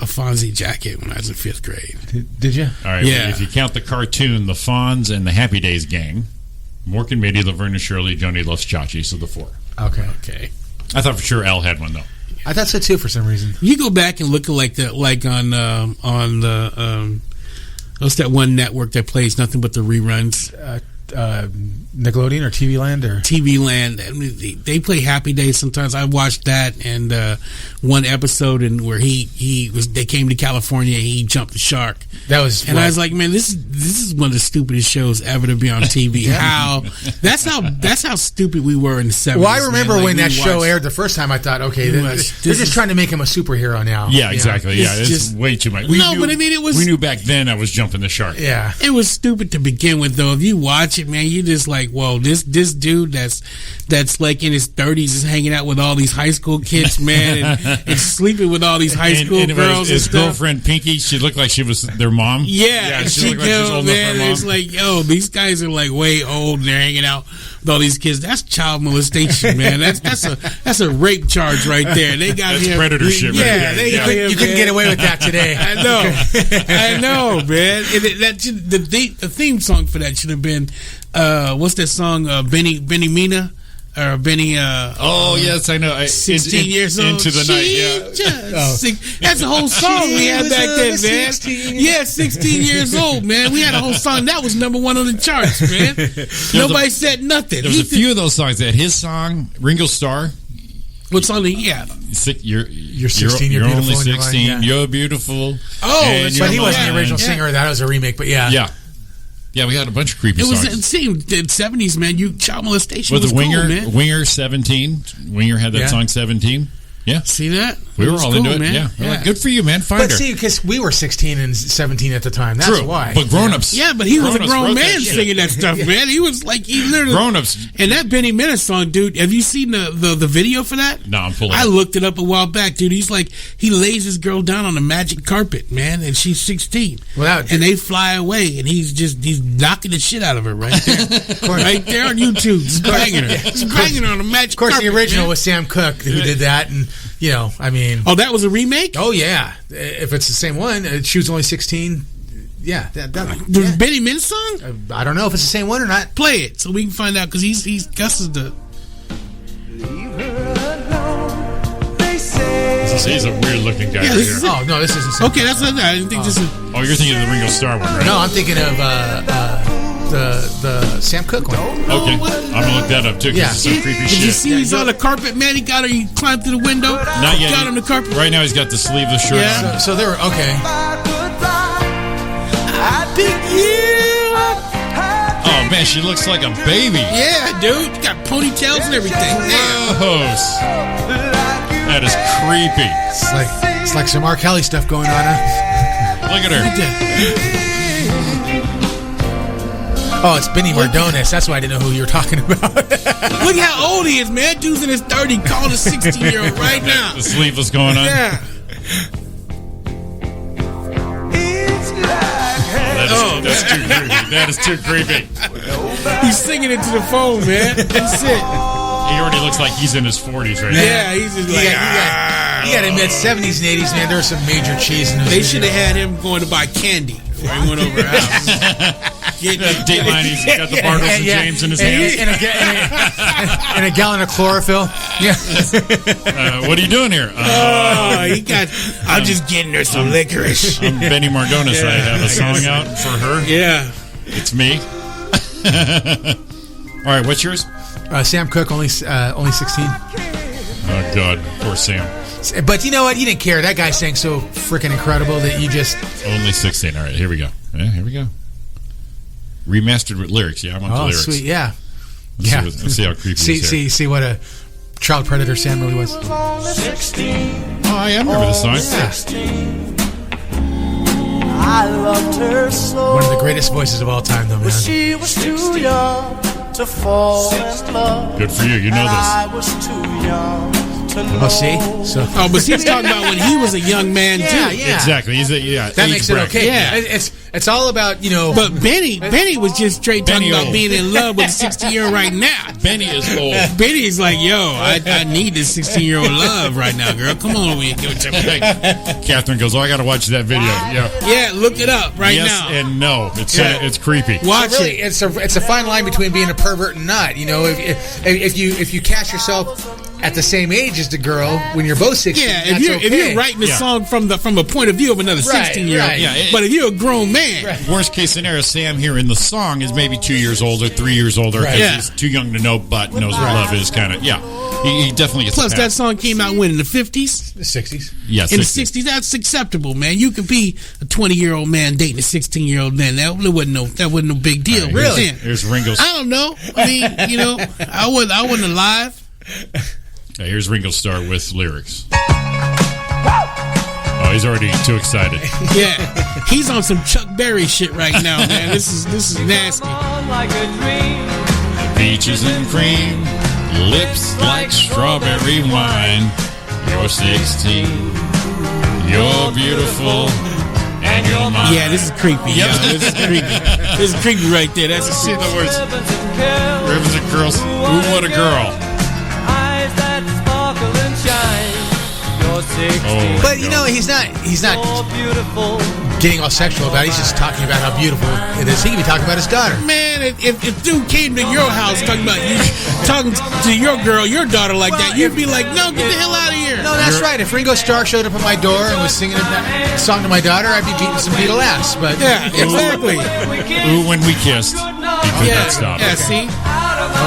Fonzie jacket when I was in 5th grade. Did you? All right. Yeah. Well, if you count the cartoon, the Fonz and the Happy Days gang, Mork and Mitty, Laverne and Shirley, Johnny Loves Chachi, so the 4. Okay. I thought for sure Al had one though. I thought so too for some reason. You go back and look at like on the what's that one network that plays nothing but the reruns? Nickelodeon or TV Land or TV Land. I mean, they play Happy Days sometimes. I watched that and one episode and where they came to California and he jumped the shark. that was. And I was like, man, this is one of the stupidest shows ever to be on TV. That's how stupid we were in the 70s. well, I remember man. Like, when we that show watched- aired the first time. I thought, okay, they're watched- just trying to make him a superhero now. Yeah, exactly. It's It's just- way too much. But I mean, it was. We knew back then I was jumping the shark. Yeah. It was stupid to begin with, though. If you watch it, man, you just like, whoa, this dude that's like in his 30s is hanging out with all these high school kids, man, and sleeping with all these high school and girls. His and stuff. girlfriend Pinky, she looked like she was their mom. Yeah, and she she looked like she was go, old enough for man. her mom. It's like, yo, these guys are like way old and they're hanging out with all these kids. That's child molestation, man. That's a rape charge right there. They got That's him. predator shit right Yeah, there. they Yeah. got him. You couldn't man. get away with that today. I know, man. The theme song for that should have been what's that song? Benny Mina or Benny? Oh yes, I know. 16 years old. Into the She night. Yeah. just that's a whole song we had back then, man. 16. Yeah, 16 years old, man. We had a whole song that was number 1 on the charts, man. Nobody said nothing. There was a few of those songs. That his song, Ringo Starr. What's on the You're 16, You're you're only beautiful in your 16. mind, yeah. You're beautiful. Oh, and that's you're But he Yeah, wasn't the mine. original singer. That was a remake. But yeah. Yeah, we had a bunch of creepy It was songs. insane. The 70s, man. Child molestation With was the Winger, cool, man. Winger 17. Winger had that Yeah. song 17. Yeah, See that? we It were was all cool, into it. man. Yeah. We're like, good for you, man. Find But her. see, because we were 16 and 17 at the time. That's True, why. but grown-ups. Yeah, but he was a Grown-ups grown wrote man that shit. singing that stuff, man. He was like, he literally. Grown-ups. And that Benny Minute song, dude, have you seen the video for that? No, I'm pulling I it. looked it up a while back, dude. He's like, he lays his girl down on the magic carpet, man, and she's 16. And they fly away, and he's knocking the shit out of her right there. Right there on YouTube. Just banging her. Just banging her on the magic carpet. Of course, the original man. was Sam Cooke who did that, and I mean, Oh, that was a remake? oh yeah, if it's the same one, she was only 16. Yeah, The Benny Minute song? I don't know if it's the same one or not. Play it so we can find out, because he's Gus is the. He's a weird-looking guy Yeah, right this here. is it. Oh no, this isn't. Sam Okay, that's what I didn't think this is. Oh, you're thinking of the Ringo Starr one, right? No, I'm thinking of the Sam Cooke one. Okay, I'm gonna look that up too. 'Cause Yeah. it's some creepy Did you shit. see he's on the carpet, man? He got her. He climbed through the window. Not yet. Got on the carpet. Right now, he's got the sleeveless shirt Yeah. on. So they were okay. I pick you up. Oh man, she looks like a baby. Yeah, dude. You got ponytails and everything. Yeah. Gross. That is creepy. It's like some R. Kelly stuff going on. Huh? Look at her. Oh, it's Benny Mardones. That's why I didn't know who you were talking about. Look how old he is, man. Dude's in his 30s, calling a 16-year-old right now. The sleeveless going on. Yeah. That's too creepy. That is too creepy. He's singing into the phone, man. That's it. He already looks like he's in his 40s right now. Yeah, he's just like. You got to admit, 70s and 80s, man, there was some major cheese in those. They should have had him going to buy candy before he went over the house. Dateline, he's got the Bartles and James in his hands. And a gallon of chlorophyll. Yeah. What are you doing here? I'm just getting her some licorice. I'm Benny Mardones. Yeah, I have a I song guess. out for her. Yeah. It's me. All right, what's yours? Sam Cooke, only 16. Oh, God. Poor Sam. But you know what? You didn't care. That guy sang so freaking incredible that you just... Only 16. All right, here we go. Yeah, here we go. Remastered with lyrics. Yeah, I want the lyrics. Sweet, yeah. Let's see how creepy he is. See what a child predator Sam really was. Oh, yeah, I remember this song. I loved her so. One of the greatest voices of all time, though, man. She was too young to fall in love. Good for you. You know this. I was too young to know. Oh, see? So Oh, but he's talking about when he was a young man too. yeah. Exactly. He's that That makes it okay. Yeah. It's all about, you know. But Benny was just straight talking Benny about old. being in love with a 16-year-old right now. Benny is old. Benny's like, yo, I need this 16-year-old love right now, girl. Come on over here, give it to me. Catherine goes, "Oh, I got to watch that video." Yeah. Yeah, look it up right Yes now. and no. It's Yeah. it's creepy. Watch really, it. it's a fine line between being a pervert and not. You know, if you catch yourself at the same age as the girl when you're both 16, Yeah, that's if you're writing the Yeah. song from a point of view of another Right, 16-year-old, right. Yeah, but if you're a grown man, Worst case scenario, Sam here in the song is maybe 2 years older, 3 years older, because Right. Yeah. he's too young to know, but knows what love is. Kind of, yeah. He definitely gets. plus a that pass. song came out when in the 50s. the 60s. Yes, In the 60s, that's acceptable, man. You could be a 20-year-old man dating a 16-year-old man. That wasn't no big deal. Really? Then. Here's Ringo's. I don't know. I mean, you know, I wasn't alive. Here's Ringo Starr with lyrics. Oh, he's already too excited. Yeah, he's on some Chuck Berry shit right now, man. This is nasty. Peaches and cream, lips like strawberry wine. You're 16, you're beautiful, and you're mine. Yeah, this is creepy. Yep. Yo, this is creepy. This is creepy right there. That's See the words. Ribbons and curls. Ooh, what a girl. Eyes that sparkle and shine. You're 16. Oh, But you know, he's not More beautiful. getting all sexual about it. He's just talking about how beautiful it is. He could be talking about his daughter. Man, if dude came to your house talking about you, talking to your girl, your daughter like that, you'd be like, no, get the hell out of here. No, that's right. If Ringo Starr showed up at my door and was singing a song to my daughter, I'd be beating some Beatle ass. But Yeah, exactly. Ooh, when we kissed, he could not stop. Yeah, see?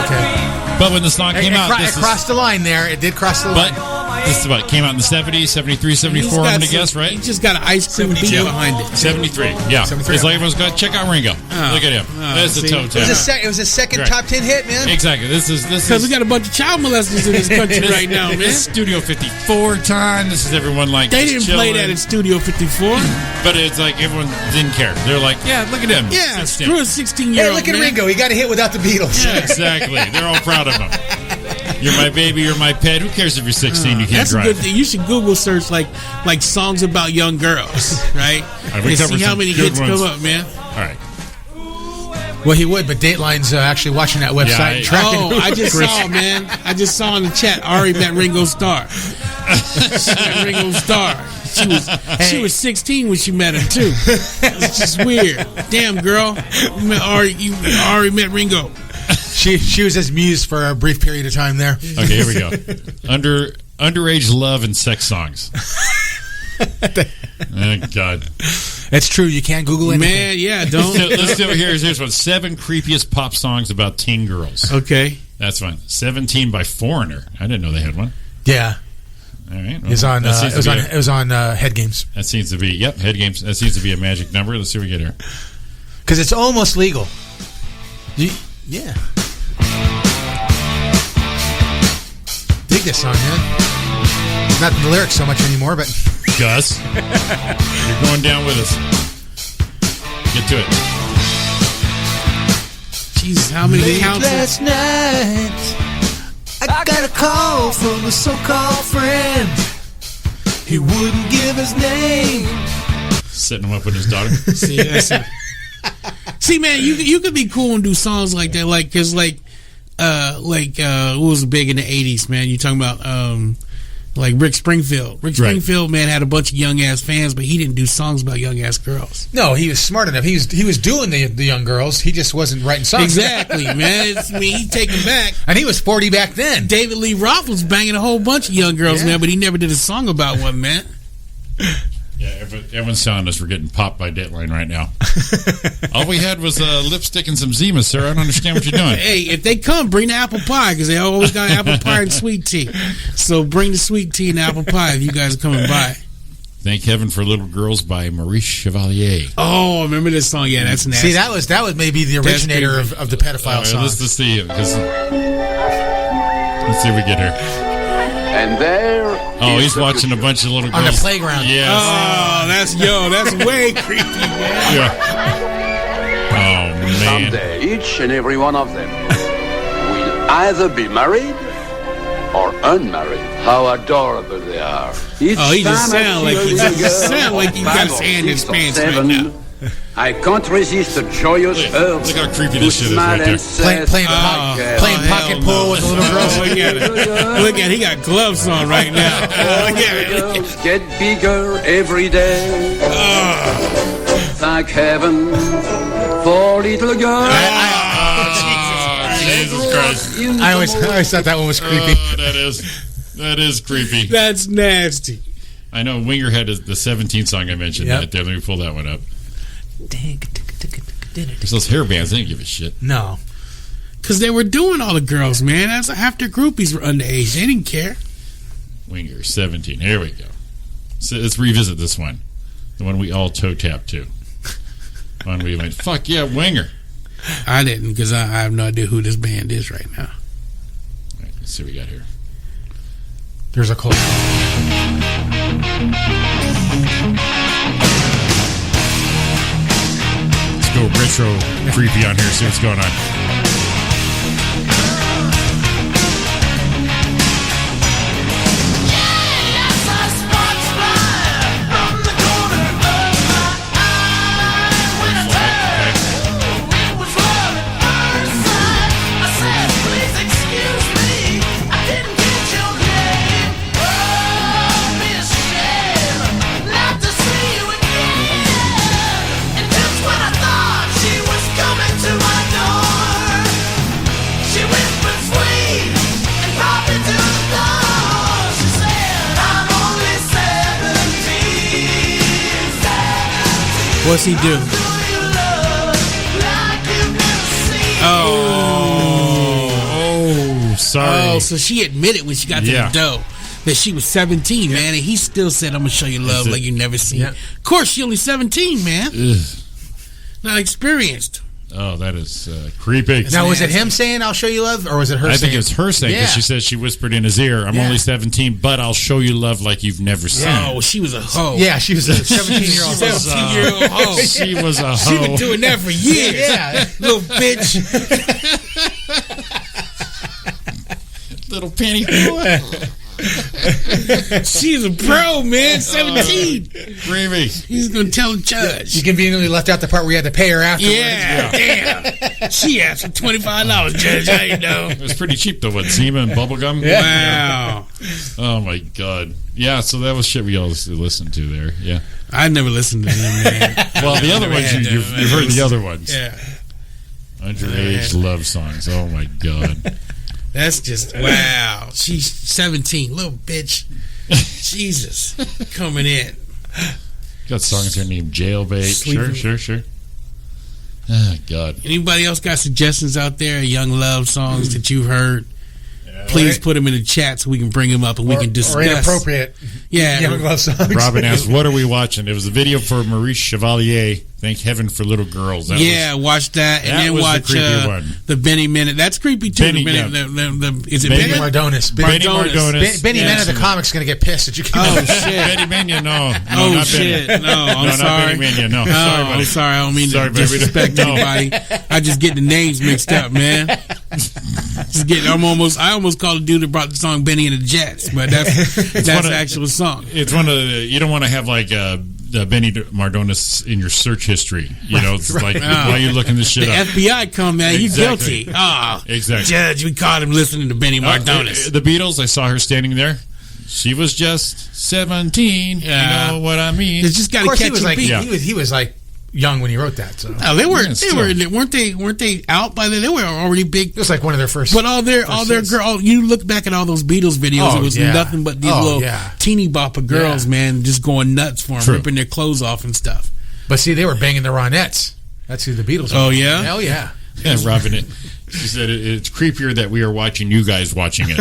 okay, But when the song came out, it crossed the line there. It did cross the line. But this is what came out in the 70s, 73, 74. I'm gonna guess, right? He just got an ice cream beat behind it. 73. Yeah. 73. It's like everyone's going to check out Ringo. Look at him. That's the see? toe It tap. was a second Right. top 10 hit, man. Exactly. This Because is we got a bunch of child molesters in this country right now, man. This Studio 54 time. This is everyone like They just didn't play chilling. that in Studio 54. But it's like everyone didn't care. They're like, yeah, look at him. Yeah, 16. screw a Hey, 16-year-old. look at man. Ringo. He got a hit without the Beatles. Yeah, exactly. They're all proud of him. You're my baby. You're my pet. Who cares if you're 16? You can't That's a drive. good thing. You should Google search like songs about young girls, right? we And covered see how some many good hits ones. come up, man. All right. Well, he would, but Dateline's actually watching that website Yeah, and tracking. Oh, I just saw, man. I just saw in the chat. Ari met Ringo Starr. She met Ringo Starr. She was 16 when she met him too. It's just weird. Damn, girl. You met Ari. You already met Ringo. She was his muse for a brief period of time there. Okay, here we go. Underage love and sex songs. Oh, God. It's true. You can't Google anything. Man, yeah, don't. Let's do it. Here's one. 7 creepiest pop songs about teen girls. Okay. That's fine. 17 by Foreigner. I didn't know they had one. Yeah, All right. it was on. That seems to be It was on Head Games that seems to be, yep, Head Games. That seems to be a magic number. Let's see what we get here. because it's almost legal. Yeah. Dig this song, man. Not the lyrics so much anymore, but Gus, you're going down with us. Get to it. Jesus, how many counts? Last night, I got a call from a so-called friend. He wouldn't give his name. Setting him up with his daughter. See, that's it. See, man, you could be cool and do songs like that, because what was big in the 80s, man? You talking about like Rick Springfield. Rick Right. Springfield, man, had a bunch of young ass fans, but he didn't do songs about young ass girls. no, he was smart enough. He was doing the young girls. He just wasn't writing songs. Exactly, man. He taking back. And he was 40 back then. David Lee Roth was banging a whole bunch of young girls, Yeah. man, but he never did a song about one, man. Yeah, everyone's telling us we're getting popped by Dateline right now. All we had was lipstick and some Zima, sir. I don't understand what you're doing. Hey, if they come, bring the apple pie, because they always got apple pie and sweet tea. So bring the sweet tea and the apple pie if you guys are coming by. Thank Heaven for Little Girls by Maurice Chevalier. Oh, remember this song? Yeah, that's nasty. See, that was maybe the originator of the pedophile song. Let's see it. Let's see if we get here. And there. Oh, he's watching a bunch of little girls On the playground. Yes. Oh, that's way creepy, man. Yeah. Oh man. Someday, each and every one of them either be married or unmarried. How adorable they are. Each He just time I sound like see a he little girl, sound like he got five his or hand in his six or pants right seven, now. I can't resist the joyous urge Look how creepy to this shit is smile right there. and say, Playing hell pocket pool no. with the little girls. Look at it. Look at it. He got gloves on right now. Look at it. girls get bigger every day. Thank heaven for little girls. Jesus Christ. I always thought that one was creepy. That is creepy. That's nasty. I know Winger had the 17 song I mentioned Yep. right there. Let me pull that one up. There's those hair bands. They didn't give a shit. No. Because they were doing all the girls, man. That's after groupies were underage. They didn't care. Winger 17. Here we go. So let's revisit this one. The one we all toe tapped to. One we went, fuck yeah, Winger. I didn't because I have no idea who this band is right now. All right, let's see what we got here. There's a cold. Let's go retro creepy on here. See what's going on. What's he do? Oh, sorry. Oh, so she admitted when she got to Yeah. the dough that she was 17, man, and he still said, "I'm gonna show you love That's like it. you never seen." Yeah. Of course, she only 17, man, Ugh. not experienced. Oh, that is creepy. Now, was it him saying, I'll show you love? Or was it her I saying? think it was her saying, because Yeah. she said she whispered in his ear, I'm Yeah. only 17, but I'll show you love like you've never seen. Oh, she was a hoe. Yeah, she was a 17-year-old. 17-year-old hoe. She was a hoe. She been doing that for years. Yeah. Little bitch. Little penny boy. She's a pro, man. 17. Creepy. He's gonna tell the judge. You conveniently left out the part where you had to pay her afterwards. Yeah, damn. She asked for $25, Judge. I didn't know. It was pretty cheap, though. What, Zima and bubblegum? Wow. Oh, my God. Yeah, so that was shit we all listened to there. Yeah. I never listened to them, man. Well, the other ones, you've heard the other ones. Yeah. Underage love songs. Oh, my God. That's just, wow. She's 17. Little bitch. Jesus. Coming in. Got songs here named Jailbait. Sleeping. Sure. Oh, God. Anybody else got suggestions out there? Young love songs that you've heard? Please put them in the chat so we can bring them up and we can discuss. Or inappropriate. Yeah. Young love songs. Robin asked, what are we watching? It was a video for Maurice Chevalier, Thank Heaven for Little Girls. That watch that. And that then was the watch creepy one. the Benny Minute. That's creepy too. Benny, the Benny, is it Benny Benny? Mardones. Benny Mardones. Benny Man of the comic's going to get pissed that you keep Oh, shit. Betty Mania, no. Oh, not shit. Benny. No, I'm not sorry. Benny Mania, no. Oh, Sorry, buddy. I'm sorry. I don't mean Sorry, to baby. disrespect No. anybody. I just get the names mixed up, man. I almost called the dude that brought the song Benny and the Jets, but that's the actual song. It's one of the, you don't want to have like Benny Mardones in your search history. You know, it's like, why are you looking this shit The up? FBI come, man. He's Exactly. guilty. Ah, Exactly. Judge, we caught him listening to Benny Mardones. The Beatles, I saw her standing there. She was just 17. Yeah. You know what I mean? It's just got Of to course, catch he was a like beat. he was like young when he wrote that. So No, they weren't. Yeah, they still. weren't they out by then? They were already big. it was like one of their first. But all their hits. girl, you look back at all those Beatles videos, Oh, it was yeah. nothing but these Oh, little yeah. teeny bopper girls, Yeah. man, just going nuts for them, True. ripping their clothes off and stuff. But see, they were banging the Ronettes. That's who the Beatles were. Oh, yeah? Hell yeah. Yeah, Robin, she said it's creepier that we are watching you guys watching it.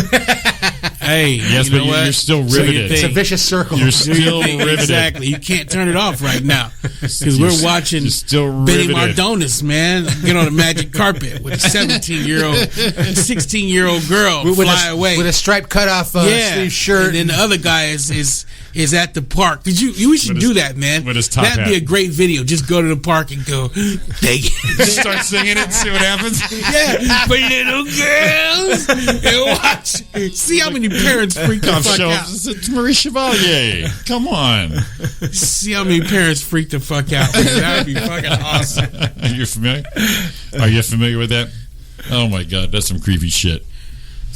Hey, Yes, you know but what? you're still Do your riveted. It's a thing. vicious circle. You're still riveted. Exactly. You can't turn it off right now because You're we're watching you're still Benny riveted. Mardones, man, get on the magic carpet with a 17-year-old, 16-year-old girl fly away with a striped cutoff sleeve shirt. and then the other guy is at the park. We should do that, man. with his top That'd be hat. a great video. Just go to the park and go. Just start singing it, see what happens. Yeah, but little girls and watch. See how many parents freak the Off fuck shelf. out. It's Marie Chevalier. Come on. See how many parents freak the fuck out. Man. That'd be fucking awesome. Are you familiar? Are you familiar with that? Oh my god, that's some creepy shit.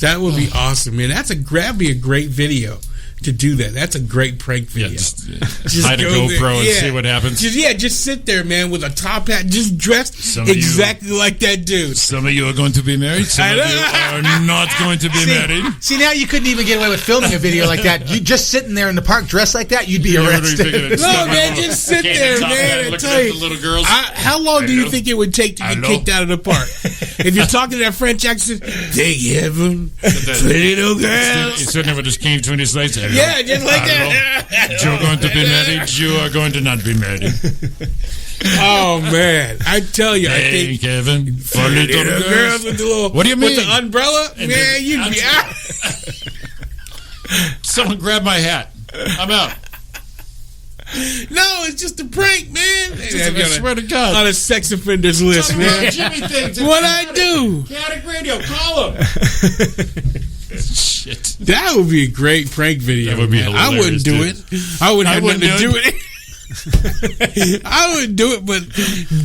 That would be awesome, man. That'd be a great video to do that. That's a great prank video. Yeah, just hide a go GoPro there. and Yeah. see what happens. Just sit there, man, with a top hat, just dressed Some of you- exactly like that dude. Some of you are going to be married. Some of you are not going to be married. See, now you couldn't even get away with filming a video like that. You just sitting there in the park dressed like that, you'd be arrested. No, man, just sit there, man. I tell you, the little girls. how long do you think it would take to get kicked out of the park? If you're talking to that French accent, thank heaven, little girls. He's sitting there with his cane between his legs. Hello. Yeah, just like that. You're going to be married. You are going to not be married. Oh man, I tell you, I Hey, think Kevin, for little girls girls. with the little, What do you with mean? the umbrella, And man, then- you'd be out. Someone grab my hat. I'm out. No, it's just a prank, man. I swear to God. On a sex offenders list, Talking about man. Jimmy things. What I do? Chaotic Radio, call him. Shit. That would be a great prank video. That would be man. I hilarious, wouldn't do dude. it. I wouldn't have nothing to do do with it. I wouldn't do it, but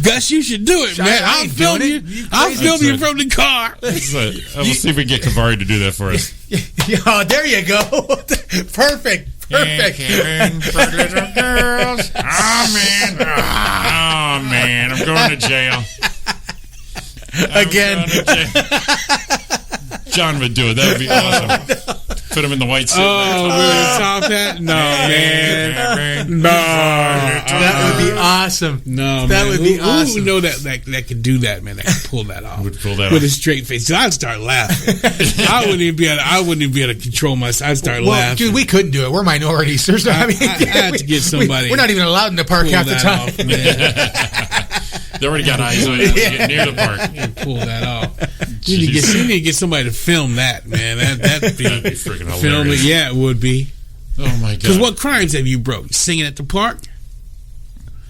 Gus, you should do it, man. I'll ain't film doing you. it. I'll film you That's from the car. We'll see if we can get Kavari to do that for us. Oh, there you go. Perfect. Hey, Kevin, for little girls. Oh, man, I'm going to jail. Again. I'm going to jail. John would do it. That would be awesome. Put him in the white suit. Oh, with a top hat? No, man. No. That would be awesome. No, That man. would be Who awesome. would know that could do that, man? That could pull that off. Would pull that with off. a straight face. I'd start laughing. I wouldn't even be able to control myself. I'd start Well, laughing. dude, we couldn't do it. We're minorities. There's no, I had to get somebody. We're not even allowed in the park pull half the that time. off, man. They already got eyes on you. Get near the park. Pull that off. You need to get somebody to film that, man. That'd be freaking film it. hilarious. Yeah, it would be. Oh, my God. Because what crimes have you broke? Singing at the park?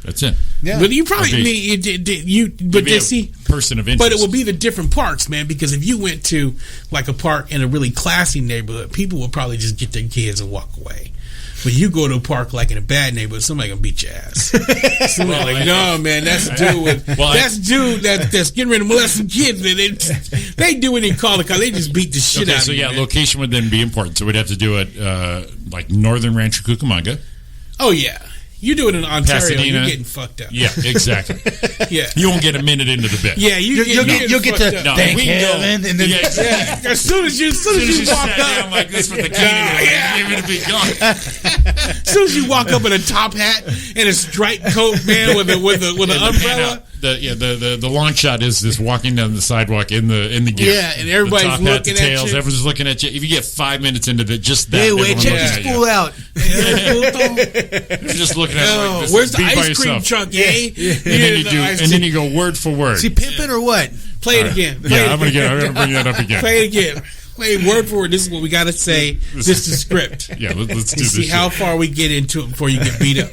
That's it. Yeah. But you probably I'd be- but be a see, person of interest. but it will be the different parks, man. Because if you went to like a park in a really classy neighborhood, people will probably just get their kids and walk away. But you go to a park like in a bad neighborhood, somebody gonna beat your ass. Somebody like, no, man, that's dude that's getting ready to molest some kids. Man. They do what they call it, cause they just beat the shit Okay, out so of you. yeah, man. location would then be important. So we'd have to do it like Northern Rancho Cucamonga. Oh yeah, you do it in Ontario, Pasadena. you're getting fucked up. Yeah, exactly. Yeah, You won't get a minute into the bit. yeah, you'll get to fucked up. No, thank we can go- heaven, and then Yeah, exactly. Yeah, as soon as you As walk sat up, down like this with the key, Yeah. you're gonna be gone. as soon as you walk up in a top hat and a striped coat, man, with an umbrella. The long shot is this walking down the sidewalk in the gear. Yeah, and everybody's the top hat, looking the at tails, you. everyone's looking at you. If you get 5 minutes into just that, Hey, wait, everyone check looks this at you. fool out. You're just looking at it like this. Where's the Be by ice cream yourself. truck, eh? And then you go word for word. Is he pimping or what? Play it again. Play it I'm gonna bring that up again. Play it again. Play it word for word. This is what we got to say. This is the script. Yeah, let's do And this. see how far we get into it before you get beat up.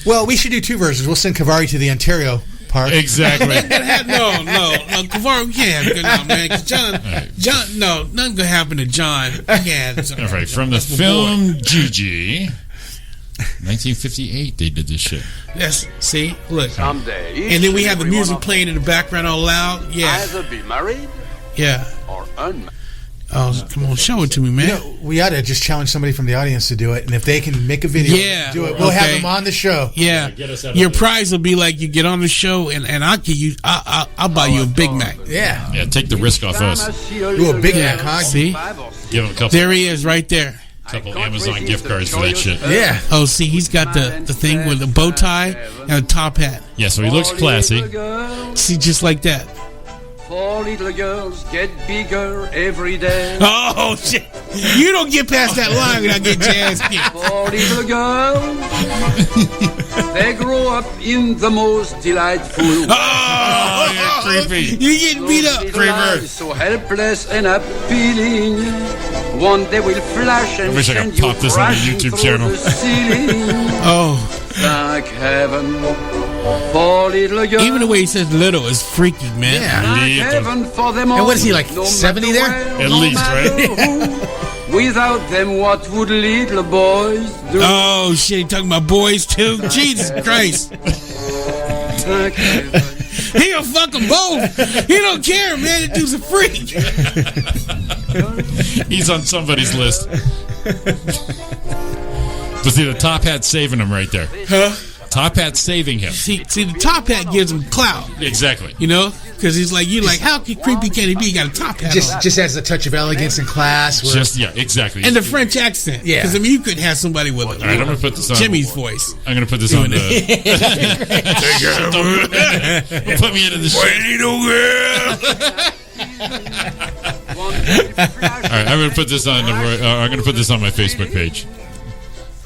Well, we should do two versions. We'll send Kavari to the Ontario park. Exactly. No, Kavar, we can't have no, man. 'Cause John, no, nothing gonna happen to John. Yeah, All right, from the film Gigi, 1958, they did this shit. Yes, see, look, Someday. and then we have the music playing in the background all loud. Yeah, Either be married yeah. or unmarried. Oh, come on, show it to me, man. You know, we ought to just challenge somebody from the audience to do it, and if they can make a video, Yeah, do it. We'll have okay. them on the show. Yeah, get us out your of this. prize will be like you get on the show, and I'll give you, I'll buy you a Big Mac. Yeah. Yeah, take the risk off us. Do a Big Mac, huh? See, Give him a couple there he is, right there. Amazon gift cards for that shit. Yeah. Oh, see, he's got the thing with the bow tie and a top hat. Yeah, so he looks classy. See, just like that. 4 little girls get bigger every day. Oh shit! You don't get past that line without getting your ass kicked. 4 little girls, they grow up in the most delightful way. Oh, yeah, creepy. You getting beat up, Little eyes so helpless and appealing. One day will flash and I wish I could send you pop this on the crashing YouTube through channel. the ceiling. Oh, Thank heaven for little girls. even the way he says "little" is freaky, man. Yeah. Thank heaven for them all. And what is he, like, No 70 matter there? where, At no least, matter right? who. Without them, what would little boys do? Oh shit! He talking about boys too. Jesus Christ! Thank heaven. He'll fuck them both. He don't care, man. That dude's a freak. He's on somebody's list. But see, the top hat's saving him right there. Huh? Top hat's saving him. See, the top hat gives him clout. Exactly. You know, because he's like, you like, how creepy can he be? He got a top hat on. Just adds a touch of elegance and class. Where, Just yeah, exactly. And the French accent. Yeah. Because, I mean, you could have somebody with it. All right, I'm gonna put this on Jimmy's voice. I'm gonna put this on the. Put me into the shit. All right, I'm gonna put this on. I'm gonna put this on my Facebook page.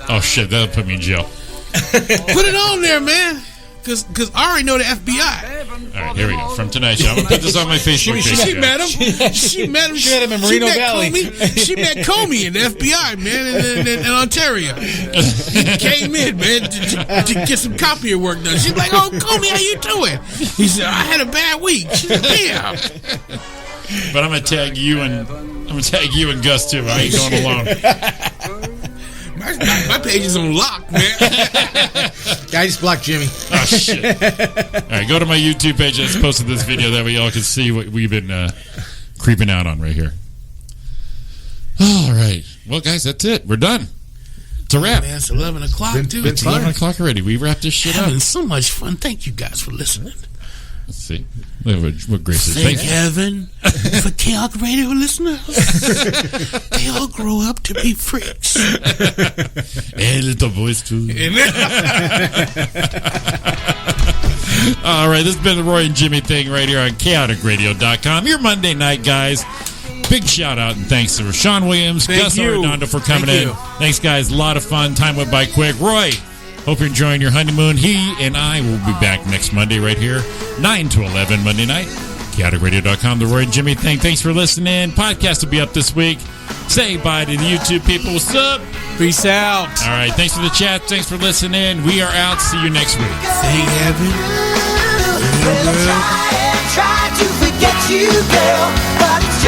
Oh shit, that'll put me in jail. Put it on there, man. Because I already know the FBI. All right, here we go. From tonight's show, I'm gonna put this on my Facebook page. She guys. met him. She met him. She met him in Merino Valley. She met Comey in the FBI, man, in Ontario. He came in, man, to get some copier work done. She's like, "Oh, Comey, how you doing?" He said, "I had a bad week." She said, "Damn." But I'm gonna tag you and Gus too. I ain't going alone. My page is on lock, man. I just blocked Jimmy. Oh shit! All right, go to my YouTube page. I just posted this video that we all can see what we've been creeping out on right here. All right, well, guys, that's it. We're done. It's a wrap. Man, it's 11 o'clock, dude. It's 11 o'clock already. We wrapped this shit up. Having so much fun. Thank you guys for listening. Let's see. What Grace is. Thank heaven for Chaos Radio listeners. They all grow up to be freaks. And little boys too. All right, this has been the Roy and Jimmy thing right here on chaoticradio.com. Your Monday night, guys. Big shout out and thanks to Rashawn Williams, Gus Arredondo for coming in. Thanks, guys. A lot of fun. Time went by quick. Roy, hope you're enjoying your honeymoon. He and I will be back next Monday right here, 9 to 11 Monday night. chaoticradio.com, the Roy and Jimmy thing. Thanks for listening. Podcast will be up this week. Say bye to the YouTube people. What's up? Peace out. All right. Thanks for the chat. Thanks for listening. We are out. See you next week. Thank heaven. Try to forget you, girl, but it's